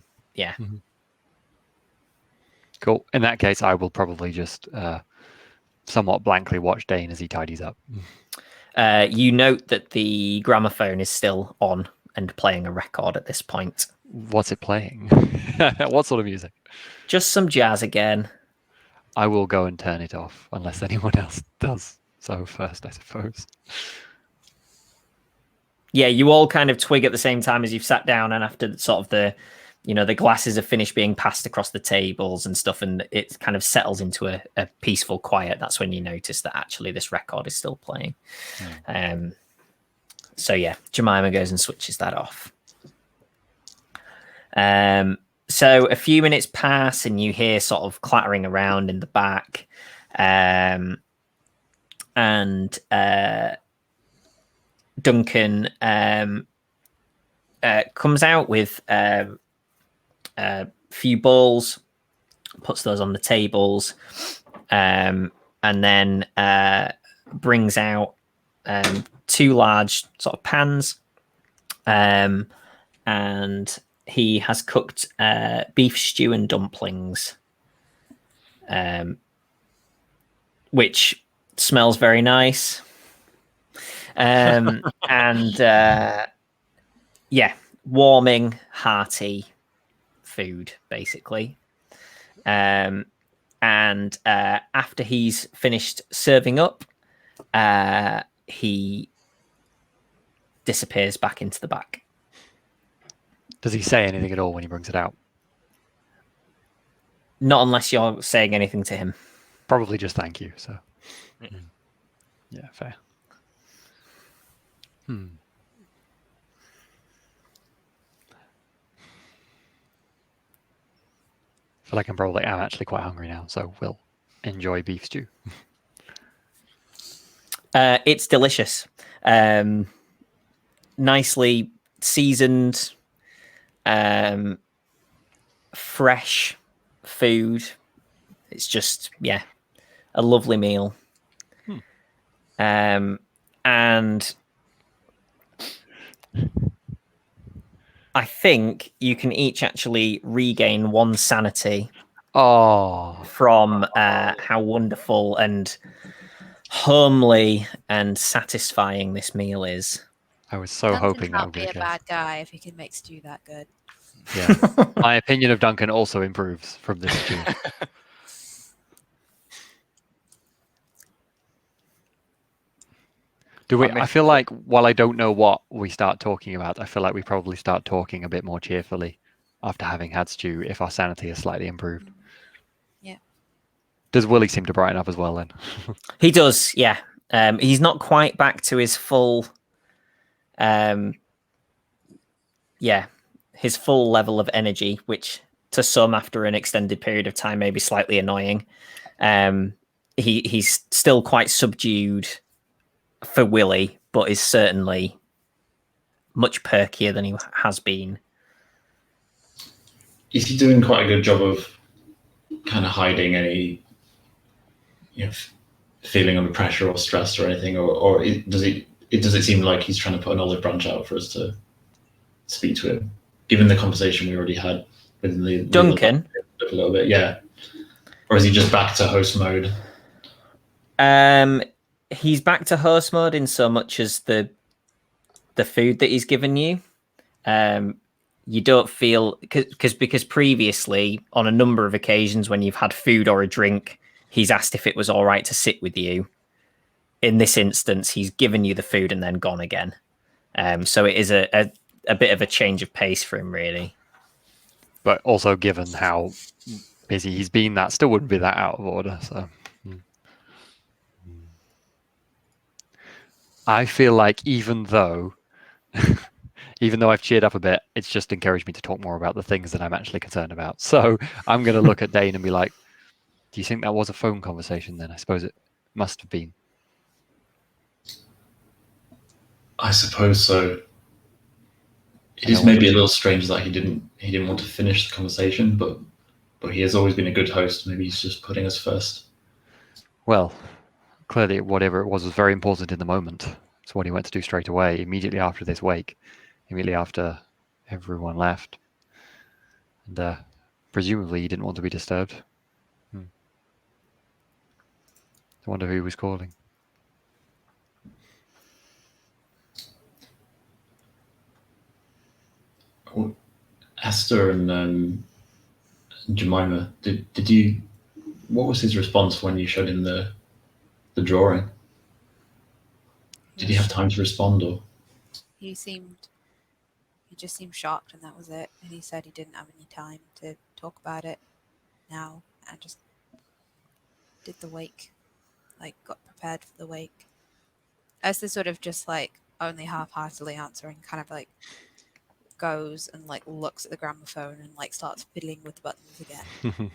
Cool. In that case, I will probably just somewhat blankly watch Dane as he tidies up. You note that the gramophone is still on and playing a record at this point. What's it playing? What sort of music? Just some jazz again. I will go and turn it off unless anyone else does so first, I suppose. Yeah, you all kind of twig at the same time as you've sat down, and after sort of the glasses have finished being passed across the tables and stuff, and it kind of settles into a peaceful quiet. That's when you notice that actually this record is still playing. So yeah, Jemima goes and switches that off. So a few minutes pass and you hear sort of clattering around in the back. And Duncan comes out with a few bowls, puts those on the tables, and then brings out two large sort of pans, and he has cooked beef stew and dumplings, which smells very nice. And warming, hearty food, basically. And after he's finished serving up, he disappears back into the back. Does he say anything at all when he brings it out? Not unless you're saying anything to him. Probably just thank you. So, yeah, fair. I feel like I'm actually quite hungry now, so we'll enjoy beef stew. It's delicious. Nicely seasoned, fresh food. It's just, a lovely meal. And I think you can each actually regain 1 sanity from how wonderful and homely and satisfying this meal is. I was so hoping that would be a bad guy if he can make stew that good. Yeah, my opinion of Duncan also improves from this stew. Do we? I mean- I feel like while I don't know what we start talking about, I feel like we probably start talking a bit more cheerfully after having had stew if our sanity is slightly improved. Yeah. Does Willie seem to brighten up as well then? He does, yeah. He's not quite back to his full, his full level of energy, which to some, after an extended period of time, may be slightly annoying. He's still quite subdued for Willie, but is certainly much perkier than he has been. Is he doing quite a good job of kind of hiding any, feeling under pressure or stressed or anything, or does it seem like he's trying to put an olive branch out for us to speak to him, given the conversation we already had with the Duncan? a little bit, yeah? Or is he just back to host mode? He's back to host mode in so much as the food that he's given you. You don't feel because previously on a number of occasions when you've had food or a drink, he's asked if it was all right to sit with you. In this instance, he's given you the food and then gone again. So it is a bit of a change of pace for him, really. But also, given how busy he's been, that still wouldn't be that out of order. So, I feel like even though I've cheered up a bit, it's just encouraged me to talk more about the things that I'm actually concerned about. So I'm going to look at Dane and be like, do you think that was a phone conversation then? I suppose it must have been. I suppose so. It is maybe a little strange that he didn't want to finish the conversation, but he has always been a good host. Maybe he's just putting us first. Well, clearly whatever it was very important in the moment. It's what he went to do straight away, immediately after this wake, immediately after everyone left. And presumably he didn't want to be disturbed. I wonder who he was calling. Esther and Jemima, did you? What was his response when you showed him the drawing? Did he have time to respond, or? He just seemed shocked, and that was it. And he said he didn't have any time to talk about it now, and just did the wake, got prepared for the wake. As the sort of just only half-heartedly answering, kind of goes and looks at the gramophone and starts fiddling with the buttons again.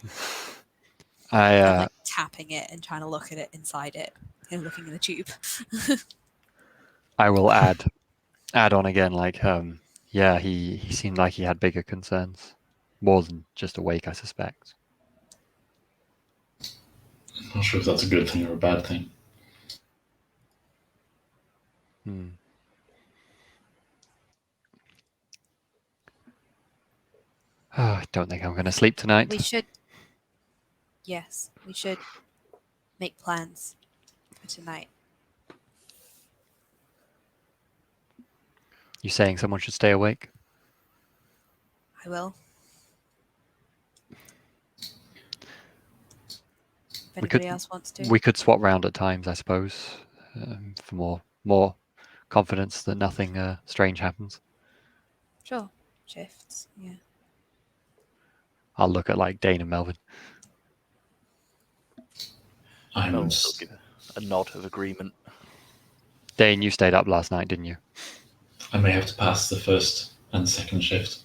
And, tapping it and trying to look at it inside it and looking in the tube. I will add on again, he seemed like he had bigger concerns, more than just a wake, I suspect. I'm not sure if that's a good thing or a bad thing. I don't think I'm going to sleep tonight. We should make plans for tonight. You saying someone should stay awake? I will. If anybody else wants to. We could swap round at times, I suppose, for more confidence that nothing strange happens. Sure. Shifts, yeah. I'll look at Dane and Melvin. I'll give a nod of agreement. Dane, you stayed up last night, didn't you? I may have to pass the first and second shift.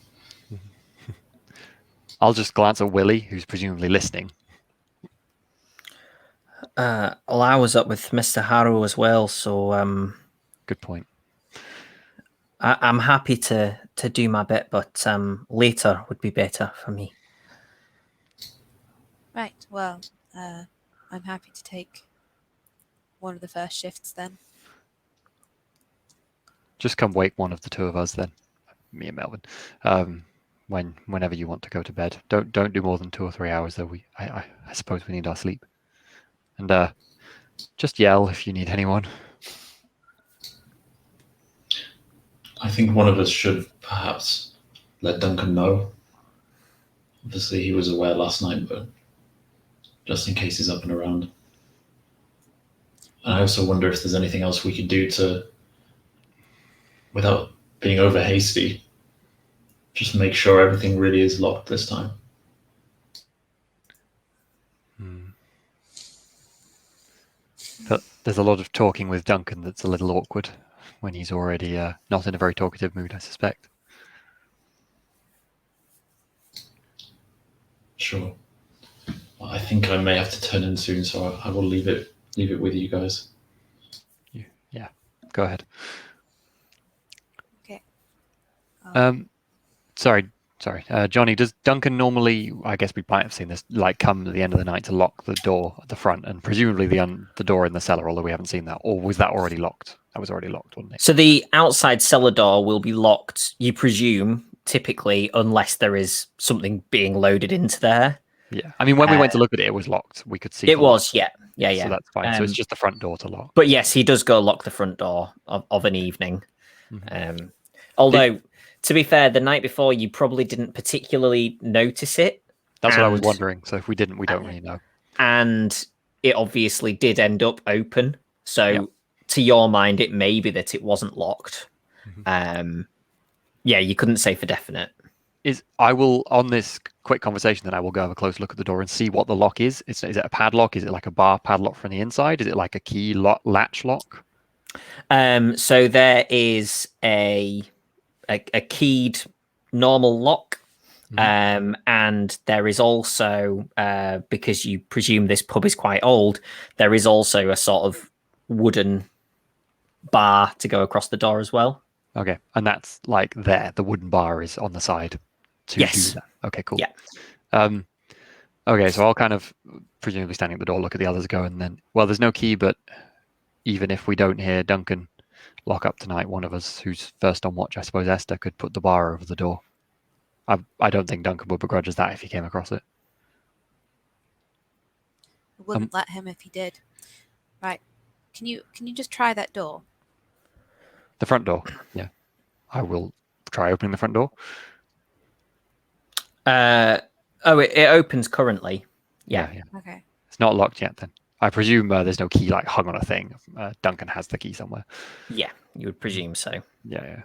I'll just glance at Willie, who's presumably listening. Well, I was up with Mr. Harrow as well, so good point. I'm happy to do my bit, but later would be better for me. Right. Well, I'm happy to take one of the first shifts then. Just come wake one of the two of us then, me and Melvin. Whenever you want to go to bed. Don't do more than 2 or 3 hours though. I suppose we need our sleep. And just yell if you need anyone. I think one of us should perhaps let Duncan know. Obviously, he was aware last night, but just in case he's up and around. And I also wonder if there's anything else we could do to, without being over hasty, just make sure everything really is locked this time. But there's a lot of talking with Duncan that's a little awkward when he's already not in a very talkative mood, I suspect. Sure. Well, I think I may have to turn in soon, so I will leave it with you guys. Yeah, go ahead. Okay. Sorry, Jonny. Does Duncan normally? I guess we might have seen this. Like, come at the end of the night to lock the door at the front, and presumably the door in the cellar. Although we haven't seen that, or was that already locked? That was already locked, wasn't it? So the outside cellar door will be locked, you presume, typically, unless there is something being loaded into there. Yeah. I mean, when we went to look at it, it was locked. We could see It was, yeah. So that's fine. So it's just the front door to lock. But yes, he does go lock the front door of an evening. Although, to be fair, the night before, you probably didn't particularly notice it. That's what I was wondering. So if we didn't, we don't really know. And it obviously did end up open. So to your mind, it may be that it wasn't locked. Yeah, you couldn't say for definite. I will, on this quick conversation, then I will go have a close look at the door and see what the lock is. Is it a padlock? Is it like a bar padlock from the inside? Is it like a key latch lock? So there is a keyed normal lock. And there is also, because you presume this pub is quite old, there is also a sort of wooden bar to go across the door as well. Okay, and that's like there. The wooden bar is on the side to do that. Okay, cool. Yeah. Okay, so I'll kind of presumably standing at the door, look at the others go, and then, well, there's no key, but even if we don't hear Duncan lock up tonight, one of us who's first on watch, I suppose Esther, could put the bar over the door. I don't think Duncan would begrudge us that if he came across it. I wouldn't let him if he did. Right. Can you just try that door? The front door? Yeah. I will try opening the front door. It opens currently. Yeah. Okay. It's not locked yet then. I presume there's no key like hung on a thing. Duncan has the key somewhere. Yeah, you would presume so. Yeah.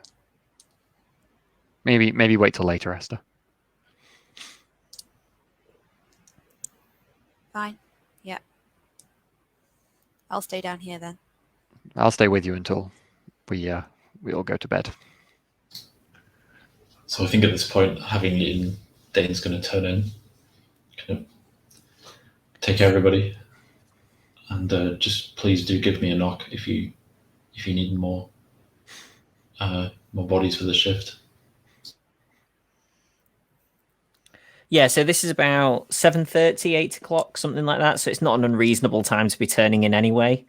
Maybe wait till later, Esther. Fine. Yeah. I'll stay down here then. I'll stay with you until we all go to bed. So I think at this point, having eaten, Dane's going to turn in, kind of take everybody, and just please do give me a knock if you need more bodies for the shift. Yeah, so this is about 7:30, 8 o'clock, something like that. So it's not an unreasonable time to be turning in anyway.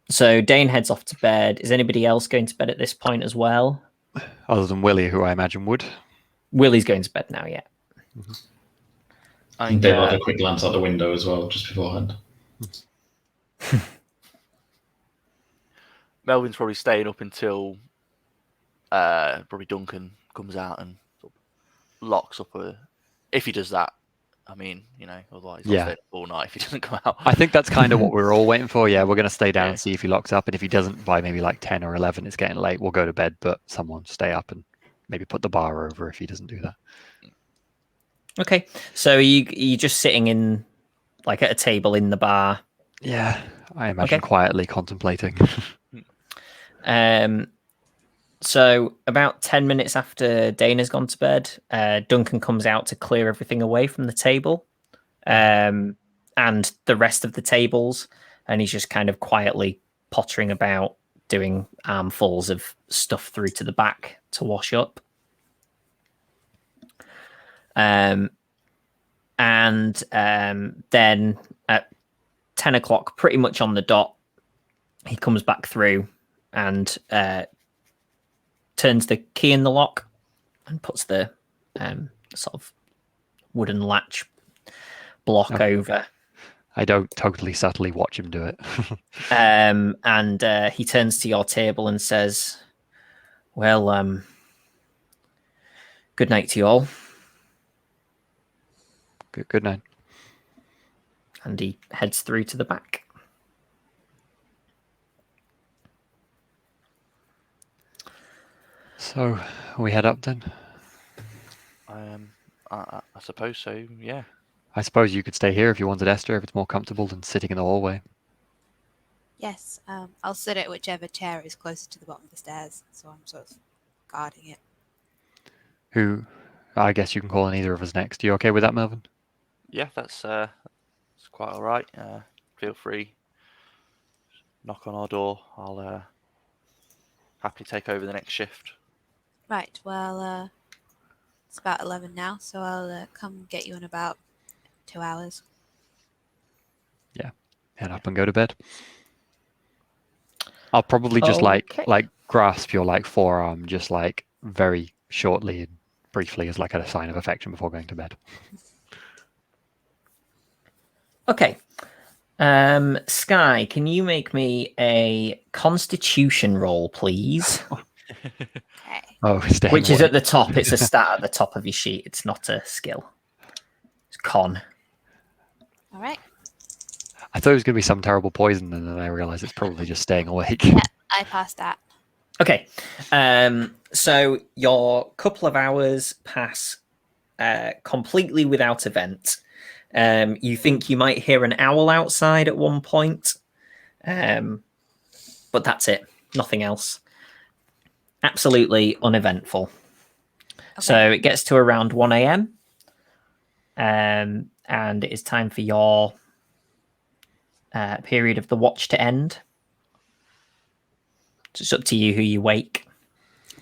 So Dane heads off to bed. Is anybody else going to bed at this point as well? Other than Willie, who I imagine would. Willie's going to bed now, yeah. I think Dave will have a quick glance out the window as well, just beforehand. Melvin's probably staying up until probably Duncan comes out and locks up if he does that. I mean, otherwise he'll stay up all night if he doesn't come out. I think that's kind of what we're all waiting for. Yeah, we're going to stay down and see if he locks up. And if he doesn't by maybe like 10 or 11, it's getting late, we'll go to bed, but someone stay up and maybe put the bar over if he doesn't do that. Okay, so are you just sitting in, like, at a table in the bar? Yeah, I imagine quietly contemplating. So about 10 minutes after Dana's gone to bed, Duncan comes out to clear everything away from the table and the rest of the tables, and he's just kind of quietly pottering about, doing armfuls of stuff through to the back to wash up. And then at 10 o'clock, pretty much on the dot, he comes back through and turns the key in the lock and puts the sort of wooden latch block over. I don't totally subtly watch him do it. And he turns to your table and says, well, good night to you all. Good night. And he heads through to the back. So we head up then. I suppose so. Yeah. I suppose you could stay here if you wanted, Esther, if it's more comfortable than sitting in the hallway. Yes, I'll sit at whichever chair is closest to the bottom of the stairs, so I'm sort of guarding it. Who, I guess you can call on either of us next. You okay with that, Melvin? Yeah, that's quite all right. Feel free. Knock on our door. I'll happily take over the next shift. Right, well, it's about 11 now, so I'll come get you in about 2 hours. Head up and go to bed. I'll probably just like grasp your like forearm just like very shortly and briefly as like a sign of affection before going to bed. Okay. Skye, can you make me a Constitution roll, please? Okay. Oh, staying Which is awake. at the top. It's a stat at the top of your sheet. It's not a skill. It's con. All right. I thought it was going to be some terrible poison, and then I realized it's probably just staying awake. Yeah, I passed that. Okay. So your couple of hours pass completely without event. You think you might hear an owl outside at one point, but that's it. Nothing else. Absolutely uneventful. Okay. So it gets to around 1 a.m. And it is time for your period of the watch to end. So it's up to you who you wake.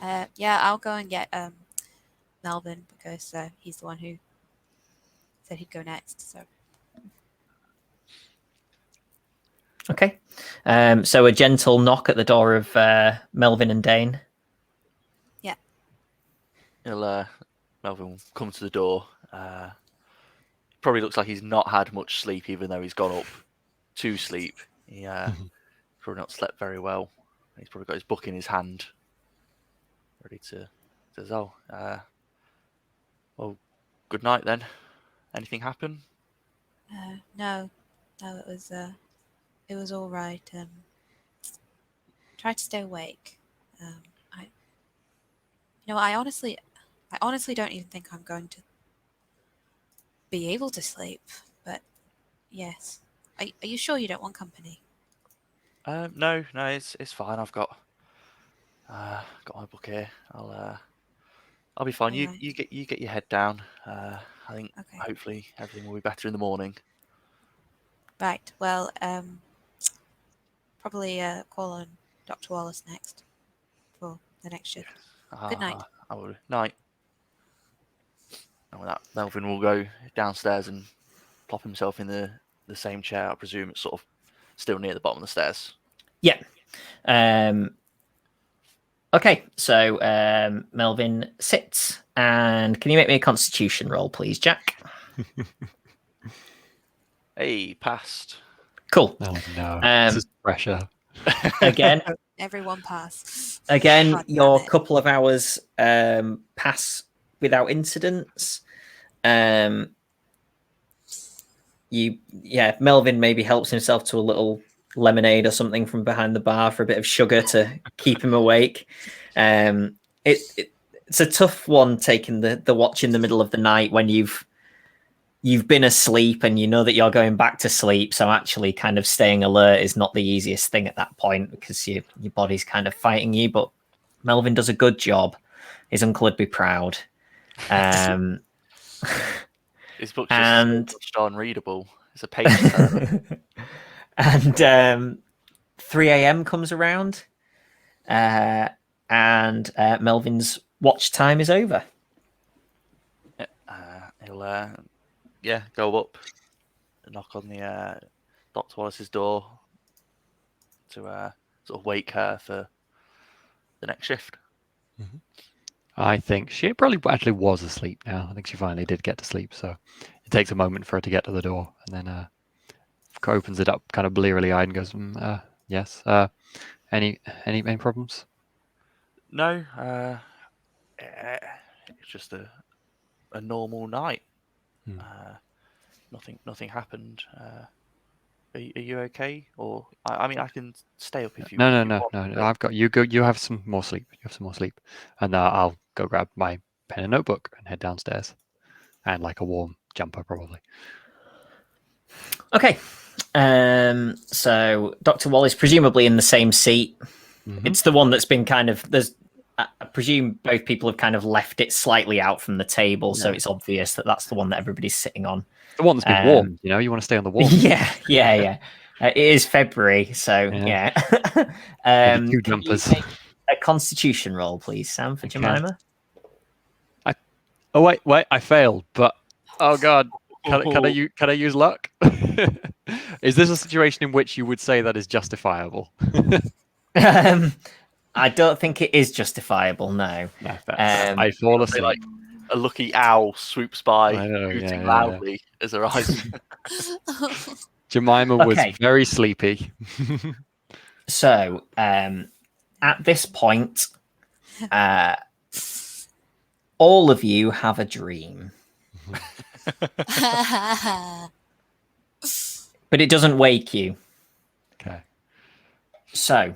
Yeah, I'll go and get Melvin because he's the one who said he'd go next. So Okay. So a gentle knock at the door of Melvin and Dane. Melvin will come to the door. Probably looks like he's not had much sleep, even though he's gone up to sleep. He probably not slept very well. He's probably got his book in his hand, ready to. Says, "Oh, well, good night then. Anything happen?" no, it was all right. Try to stay awake. I honestly don't even think I'm going to be able to sleep. But yes, are you sure you don't want company? No, it's fine. I've got my book here. I'll be fine. Alright. You get your head down. I think Okay. hopefully everything will be better in the morning. Right. Well, probably call on Dr. Wallace next for the next shift. Good night. I will. Night. And with that, Melvin will go downstairs and plop himself in the same chair. I presume it's sort of still near the bottom of the stairs. Yeah. Okay. So Melvin sits, and can you make me a Constitution roll, please, Jack? Hey, passed. Cool. Oh no, Um, this is pressure. Again, Everyone pass. Again, God damn your it. couple of hours pass without incidents. Melvin maybe helps himself to a little lemonade or something from behind the bar for a bit of sugar to keep him awake. It's a tough one taking the watch in the middle of the night when you've been asleep and you know that you're going back to sleep. So actually kind of staying alert is not the easiest thing at that point because your body's kind of fighting you. But Melvin does a good job. His uncle would be proud. His book's and just so unreadable. It's a page turner. and 3 a.m. comes around and Melvin's watch time is over. He'll go up and knock on the Dr. Wallace's door to sort of wake her for the next shift. I think she probably actually was asleep now. I think she finally did get to sleep. So it takes a moment for her to get to the door and then opens it up kind of blearily eyed and goes, yes. Any main problems? No, it's just a normal night. Hmm. Nothing happened. Are you okay? Or I mean, I can stay up if you. No, if you want, no. but- I've got you. Go. You have some more sleep. You have some more sleep, and I'll go grab my pen and notebook and head downstairs, and like a warm jumper probably. Okay. So Dr. Wallace, presumably in the same seat. Mhm. It's the one that's been kind of I presume both people have kind of left it slightly out from the table, so it's obvious that that's the one that everybody's sitting on. The one that's been warm. You know, you want to stay on the warm. Yeah. It is February, so yeah. Maybe two Can you jumpers. make a Constitution roll, please, Sam, for Jemima? Oh wait, I failed. But oh god, can I use luck? Is this a situation in which you would say that is justifiable? I don't think it is justifiable. No. No, I fall asleep. Like a lucky owl swoops by, I know, hooting yeah. loudly as her eyes. Jemima was Okay. very sleepy. So, at this point, all of you have a dream, but it doesn't wake you. Okay. So,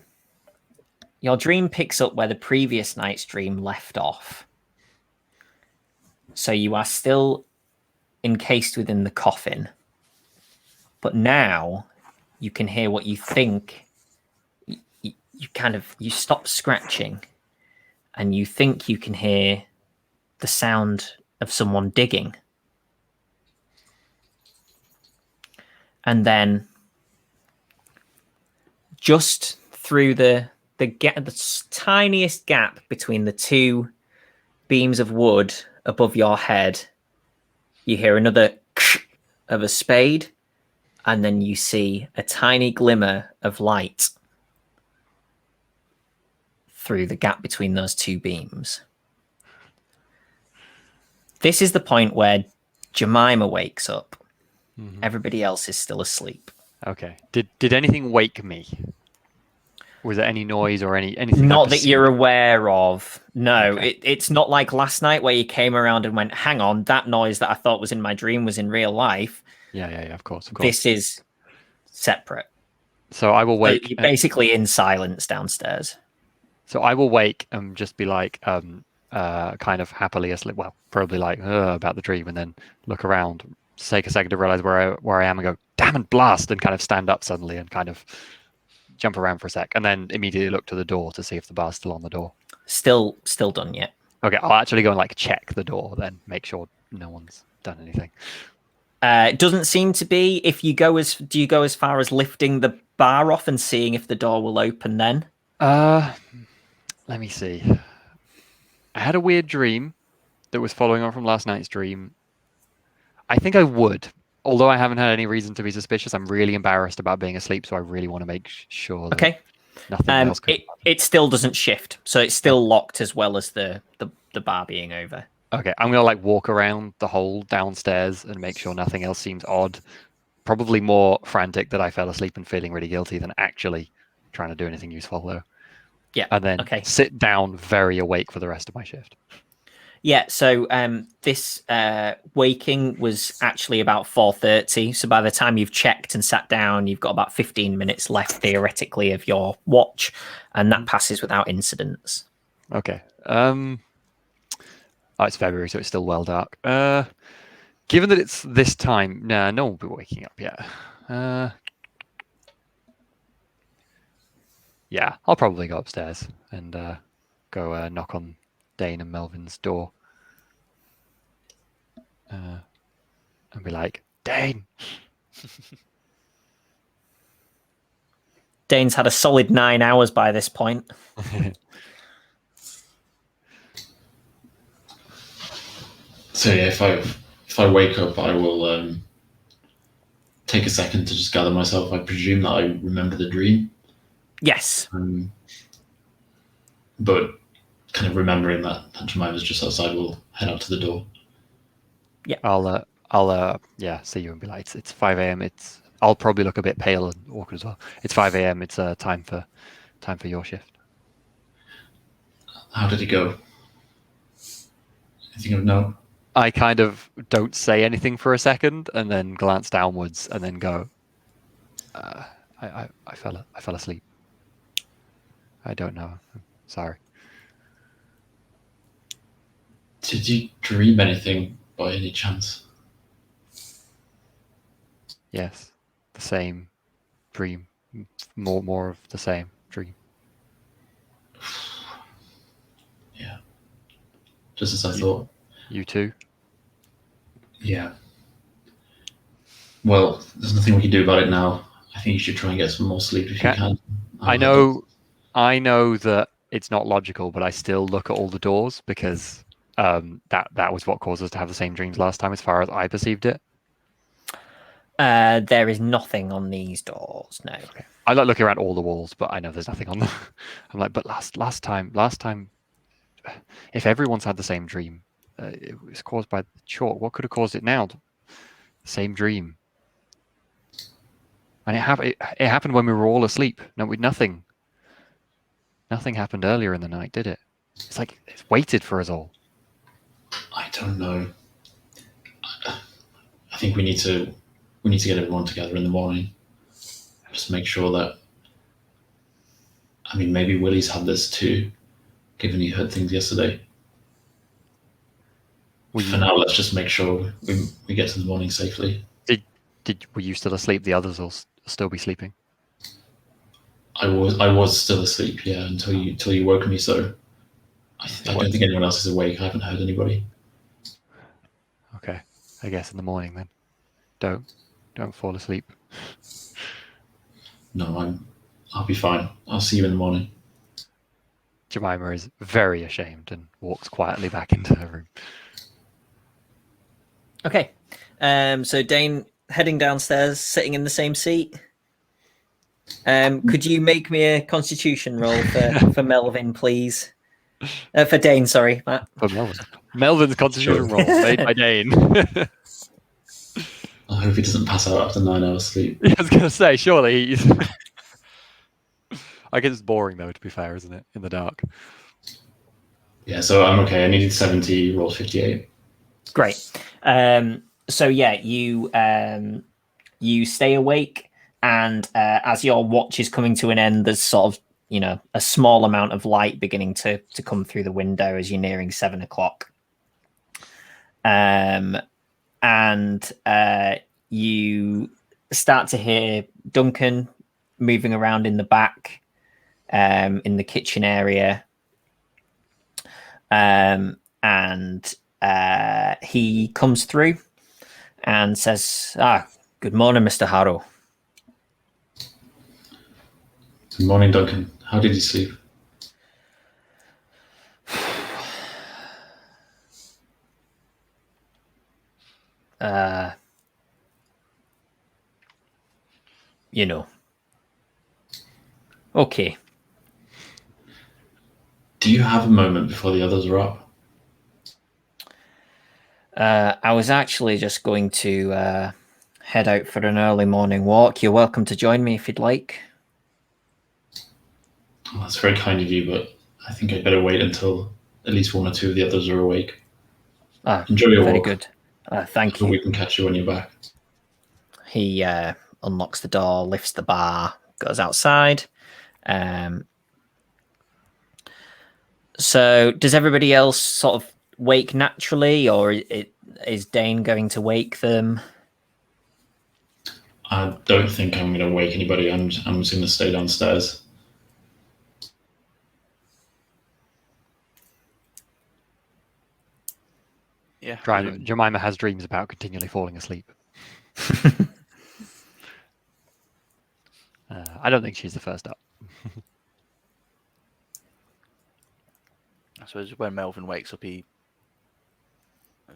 your dream picks up where the previous night's dream left off. So you are still encased within the coffin, but now you can hear what you think. You stop scratching, and you think you can hear the sound of someone digging. And then just through the tiniest gap between the two beams of wood above your head, you hear another of a spade, and then you see a tiny glimmer of light through the gap between those two beams. This is the point where Jemima wakes up. Mhm. Everybody else is still asleep. Okay. Did anything wake me? Was there any noise or anything? Not that you're aware of. No, Okay. it's not like last night where you came around and went, hang on, that noise that I thought was in my dream was in real life. Yeah, of course. This is separate. So I will wake. You're basically in silence downstairs. So I will wake and just be like, kind of happily asleep. Well, probably like about the dream, and then look around, take a second to realize where I am, and go, damn and blast, and kind of stand up suddenly and kind of jump around for a sec, and then immediately look to the door to see if the bar's still on the door. Still done yet. Okay, I'll actually go and like check the door, then make sure no one's done anything. It doesn't seem to be. Do you go as far as lifting the bar off and seeing if the door will open then? Let me see. I had a weird dream that was following on from last night's dream. I think I would. Although I haven't had any reason to be suspicious, I'm really embarrassed about being asleep, so I really want to make sure that Okay. nothing else could. It still doesn't shift, so it's still locked as well as the bar being over. Okay, I'm gonna like walk around the whole downstairs and make sure nothing else seems odd. Probably more frantic that I fell asleep and feeling really guilty than actually trying to do anything useful though. Yeah. And then sit down very awake for the rest of my shift. Yeah, so this waking was actually about 4:30. So by the time you've checked and sat down, you've got about 15 minutes left theoretically of your watch, and that passes without incidents. Okay. Oh, it's February, so it's still well dark. Given that it's this time, no one will be waking up yet. Yeah, I'll probably go upstairs and go knock on Dane and Melvin's door and be like, Dane. Dane's had a solid 9 hours by this point. So yeah, if I wake up, I will take a second to just gather myself. I presume that I remember the dream. Yes. But kind of remembering that Jemima was just outside, we'll head out to the door. Yeah. I'll see you and be like, it's 5 a.m. I'll probably look a bit pale and awkward as well. It's 5 a.m. It's time for your shift. How did it go? Anything of note? I kind of don't say anything for a second and then glance downwards and then go, I fell asleep. I don't know. I'm sorry. Did you dream anything by any chance? Yes, the same dream. More of the same dream. Yeah. Just as I thought. You too? Yeah. Well, there's nothing we can do about it now. I think you should try and get some more sleep if you can. I know that it's not logical, but I still look at all the doors because that was what caused us to have the same dreams last time, as far as I perceived it. There is nothing on these doors. No. Okay. I like looking around all the walls, but I know there's nothing on them. I'm like, but last time, if everyone's had the same dream, it was caused by the chalk. What could have caused it now? Same dream. And it happened when we were all asleep. No, nothing happened earlier in the night, did it? It's like it's waited for us all. I don't know. I think we need to get everyone together in the morning. Just make sure that. I mean, maybe Willie's had this too, given he heard things yesterday. For now, let's just make sure we get to the morning safely. Were you still asleep? The others will still be sleeping. I was still asleep, yeah, until you woke me. So I don't think anyone else is awake. I haven't heard anybody. Okay, I guess in the morning then. Don't fall asleep. No, I'll be fine. I'll see you in the morning. Jemima is very ashamed and walks quietly back into her room. Okay. So Dane heading downstairs, sitting in the same seat. Could you make me a Constitution roll for Melvin, please? For Dane, sorry, Matt. For Melvin. Melvin's Constitution roll made by Dane. I hope he doesn't pass out after 9 hours sleep. I was going to say, surely he's... I guess it's boring, though, to be fair, isn't it? In the dark. Yeah, so I'm okay. I needed 70, rolled 58. Great. So yeah, you stay awake, and as your watch is coming to an end, there's sort of a small amount of light beginning to come through the window as you're nearing 7 o'clock. And you start to hear Duncan moving around in the back, in the kitchen area, and he comes through and says, "Good morning, Mr. Harrow." Good morning, Duncan. How did you sleep? Okay. Do you have a moment before the others are up? I was actually just going to head out for an early morning walk. You're welcome to join me if you'd like. Well, that's very kind of you, but I think I'd better wait until at least 1 or 2 of the others are awake. Enjoy your very walk. Good. Thank you. We can catch you when you're back. He unlocks the door, lifts the bar, goes outside. So does everybody else sort of wake naturally, or is Dane going to wake them? I don't think I'm going to wake anybody. I'm just going to stay downstairs. Yeah. Jemima has dreams about continually falling asleep. I don't think she's the first up. I suppose when Melvin wakes up, he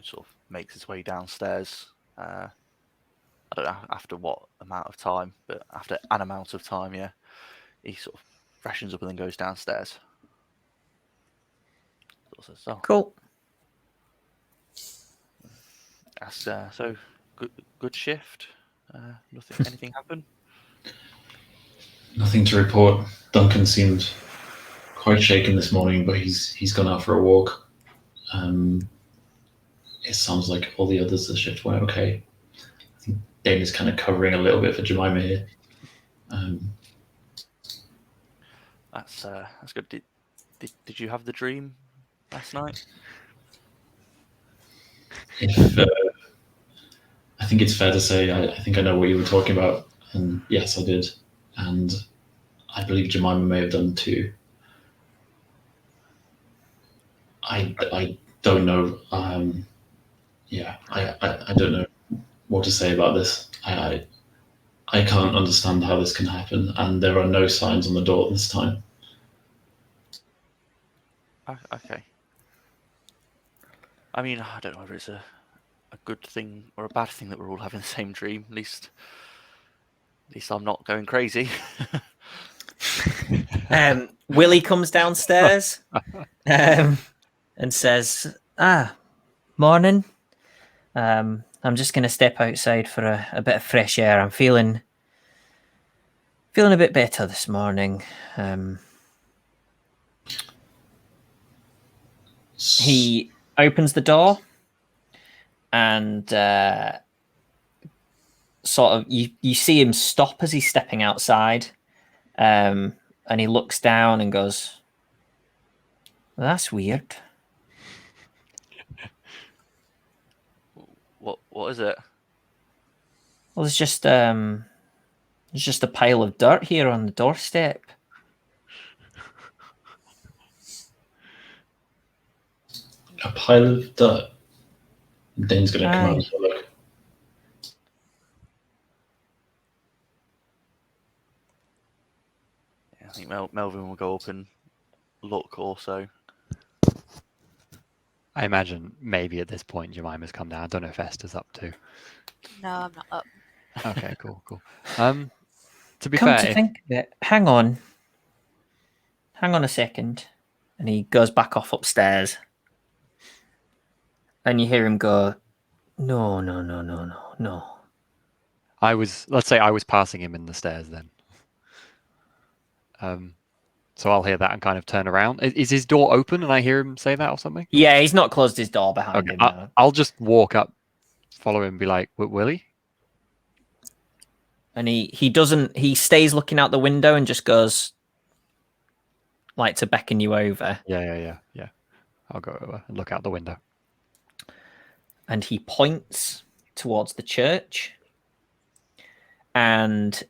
sort of makes his way downstairs. I don't know after what amount of time, but after an amount of time, yeah, he sort of freshens up and then goes downstairs. So, Cool. So good shift. Anything happen? Nothing to report. Duncan seemed quite shaken this morning, but he's gone out for a walk. It sounds like all the others, the shift went okay. I think Dane is kind of covering a little bit for Jemima here. That's good. Did you have the dream last night? If I think it's fair to say, I think I know what you were talking about, and yes, I did, and I believe Jemima may have done too. I don't know. Yeah, I don't know what to say about this. I can't understand how this can happen, and there are no signs on the door this time. Okay. I mean, I don't know whether it's a good thing or a bad thing that we're all having the same dream. At least I'm not going crazy. Willie comes downstairs and says, morning. I'm just going to step outside for a bit of fresh air. I'm feeling a bit better this morning. He opens the door and sort of you see him stop as he's stepping outside, and he looks down and goes, well, that's weird. What is it? Well, there's just a pile of dirt here on the doorstep. A pile of dirt. Dane's going to come out and have a look. Yeah, I think Melvin will go up and look also. I imagine maybe at this point Jemima's come down. I don't know if Esther's up too. No, I'm not up. Okay, cool. To be Come fair, to think of it, hang on a second, and he goes back off upstairs, and you hear him go, no. let's say I was passing him in the stairs then. So I'll hear that and kind of turn around. Is his door open and I hear him say that or something? Yeah, he's not closed his door behind him. No. I'll just walk up, follow him, and be like, Willie? And he doesn't. He stays looking out the window and just goes, like, to beckon you over. Yeah. I'll go over and look out the window. And he points towards the church, and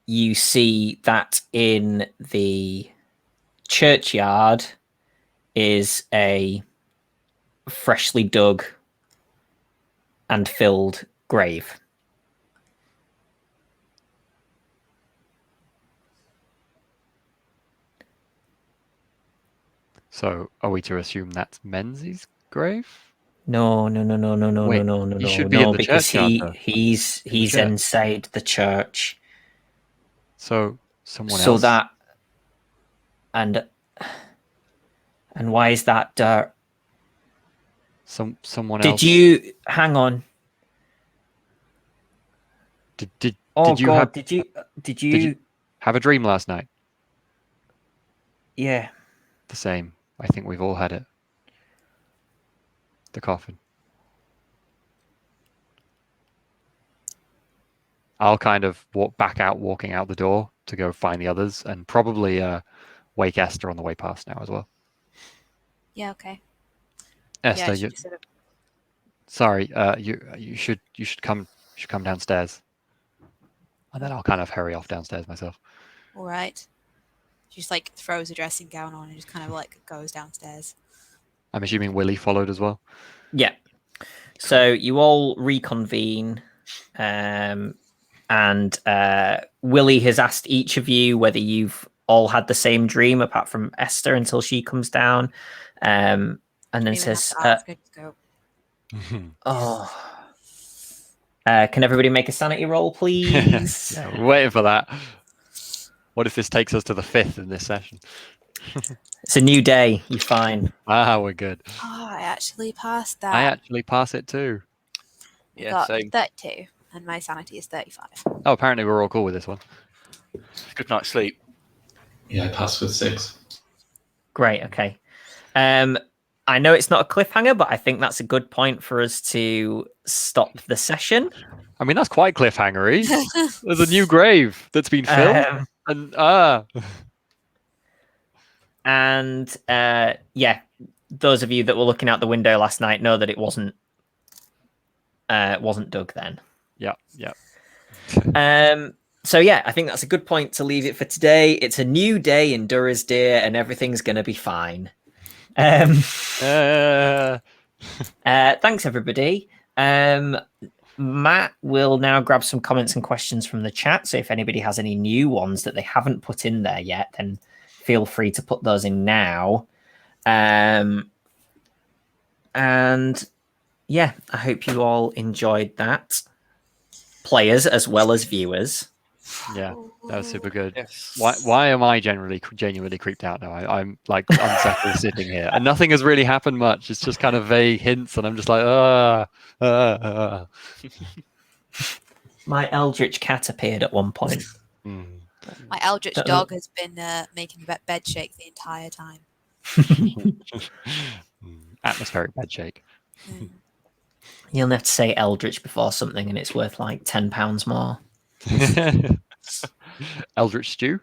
you see that in the churchyard is a freshly dug and filled grave. So are we to assume that's Menzies' grave? No. Wait, No. he should be in the because churchyard, though. he's church. inside the church. So someone So else. that and why is that dirt? Someone else. Did you hang on? Did Oh you God! have Did you? have a dream last night? Yeah. The same. I think we've all had it. The coffin. I'll kind of walking out the door to go find the others, and probably wake Esther on the way past now as well. Yeah, okay. Esther, Yeah, you, sorry, you should come downstairs, and then I'll kind of hurry off downstairs myself. All right. She just like throws a dressing gown on and just kind of like goes downstairs. I'm assuming Willie followed as well. Yeah. So you all reconvene, and Willie has asked each of you whether you've all had the same dream, apart from Esther, until she comes down, and then says, can everybody make a sanity roll, please? Yeah, we're waiting for that. What if this takes us to the 5th in this session? It's a new day. You're fine. We're good. Oh, I actually passed that. I actually pass it too. Yeah, got same. 32, and my sanity is 35. Oh, apparently we're all cool with this one. Good night's sleep. Yeah, I passed with 6. Great. Okay. I know it's not a cliffhanger, but I think that's a good point for us to stop the session. I mean, that's quite cliffhangery. There's a new grave that's been filled, and yeah, those of you that were looking out the window last night know that it wasn't dug then. Yeah. So yeah, I think that's a good point to leave it for today. It's a new day in Durasdeer, and everything's going to be fine. Thanks, everybody. Matt will now grab some comments and questions from the chat. So if anybody has any new ones that they haven't put in there yet, then feel free to put those in now. And yeah, I hope you all enjoyed that. Players as well as viewers. Yeah, that was super good. Yes. Why am I genuinely creeped out now? I'm like unsettled sitting here, and nothing has really happened much. It's just kind of vague hints, and I'm just like, My eldritch cat appeared at one point. My eldritch dog has been making the bed shake the entire time. Atmospheric bed shake. You'll have to say eldritch before something, and it's worth like £10 more. Eldritch stew.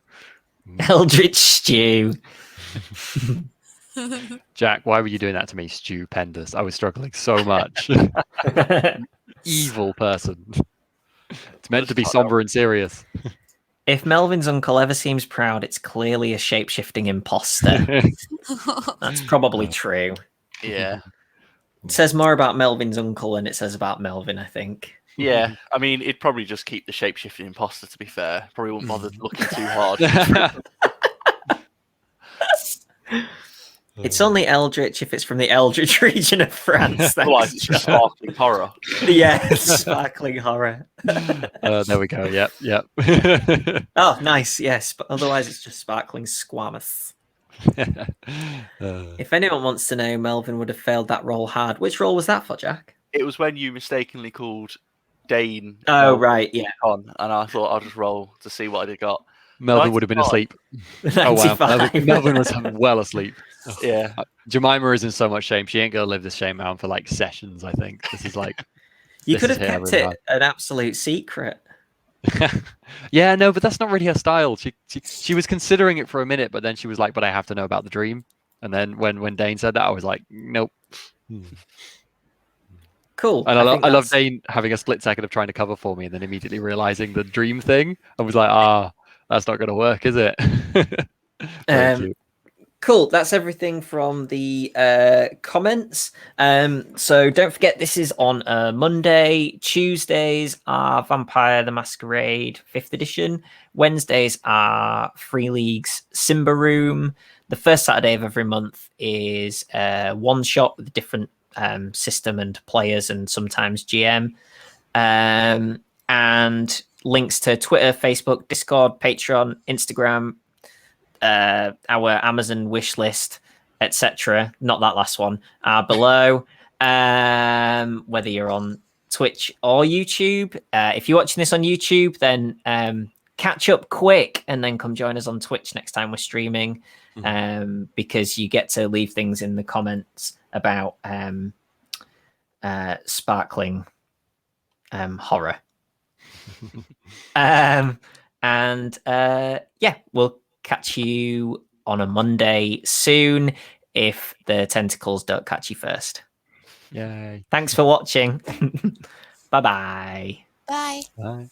Eldritch stew. Jack, why were you doing that to me, stupendous? I was struggling so much. Evil person. It's meant to be somber and serious. If Melvin's uncle ever seems proud, it's clearly a shape-shifting imposter. That's probably true. Yeah. It says more about Melvin's uncle than it says about Melvin, I think. Yeah, I mean, he'd probably just keep the shape-shifting imposter, to be fair. Probably wouldn't bother looking too hard. It's only Eldritch if it's from the Eldritch region of France. Otherwise, it's just sparkling horror. Yeah, sparkling horror. There we go. Yep. Oh, nice. Yes, but otherwise it's just sparkling squamous. If anyone wants to know, Melvin would have failed that roll hard. Which roll was that for, Jack? It was when you mistakenly called Dane. Oh, right, yeah. On, and I thought I'll just roll to see what I'd got. Melvin would have been asleep. 95. Oh wow, Melvin was well asleep. Yeah. Jemima is in so much shame. She ain't gonna live this shame down for like sessions. I think this is like. You could have kept it an absolute secret. Yeah, no, but that's not really her style. She was considering it for a minute, but then she was like, "But I have to know about the dream." And then when Dane said that, I was like, "Nope." Cool. And I love Dane having a split second of trying to cover for me, and then immediately realizing the dream thing. I was like, that's not going to work, is it? Cool. That's everything from the comments. So don't forget, this is on Monday. Tuesdays are Vampire the Masquerade 5th edition. Wednesdays are Free League's Simba Room. The first Saturday of every month is one shot with a different system and players and sometimes GM. And links to Twitter, Facebook, Discord, Patreon, Instagram, our Amazon wish list, etc. Not that last one, are below. Whether you're on Twitch or YouTube. If you're watching this on YouTube, then catch up quick and then come join us on Twitch next time we're streaming, because you get to leave things in the comments about sparkling horror. Yeah, we'll catch you on a Monday soon if the tentacles don't catch you first. Yay. Thanks for watching. Bye-bye. Bye. Bye.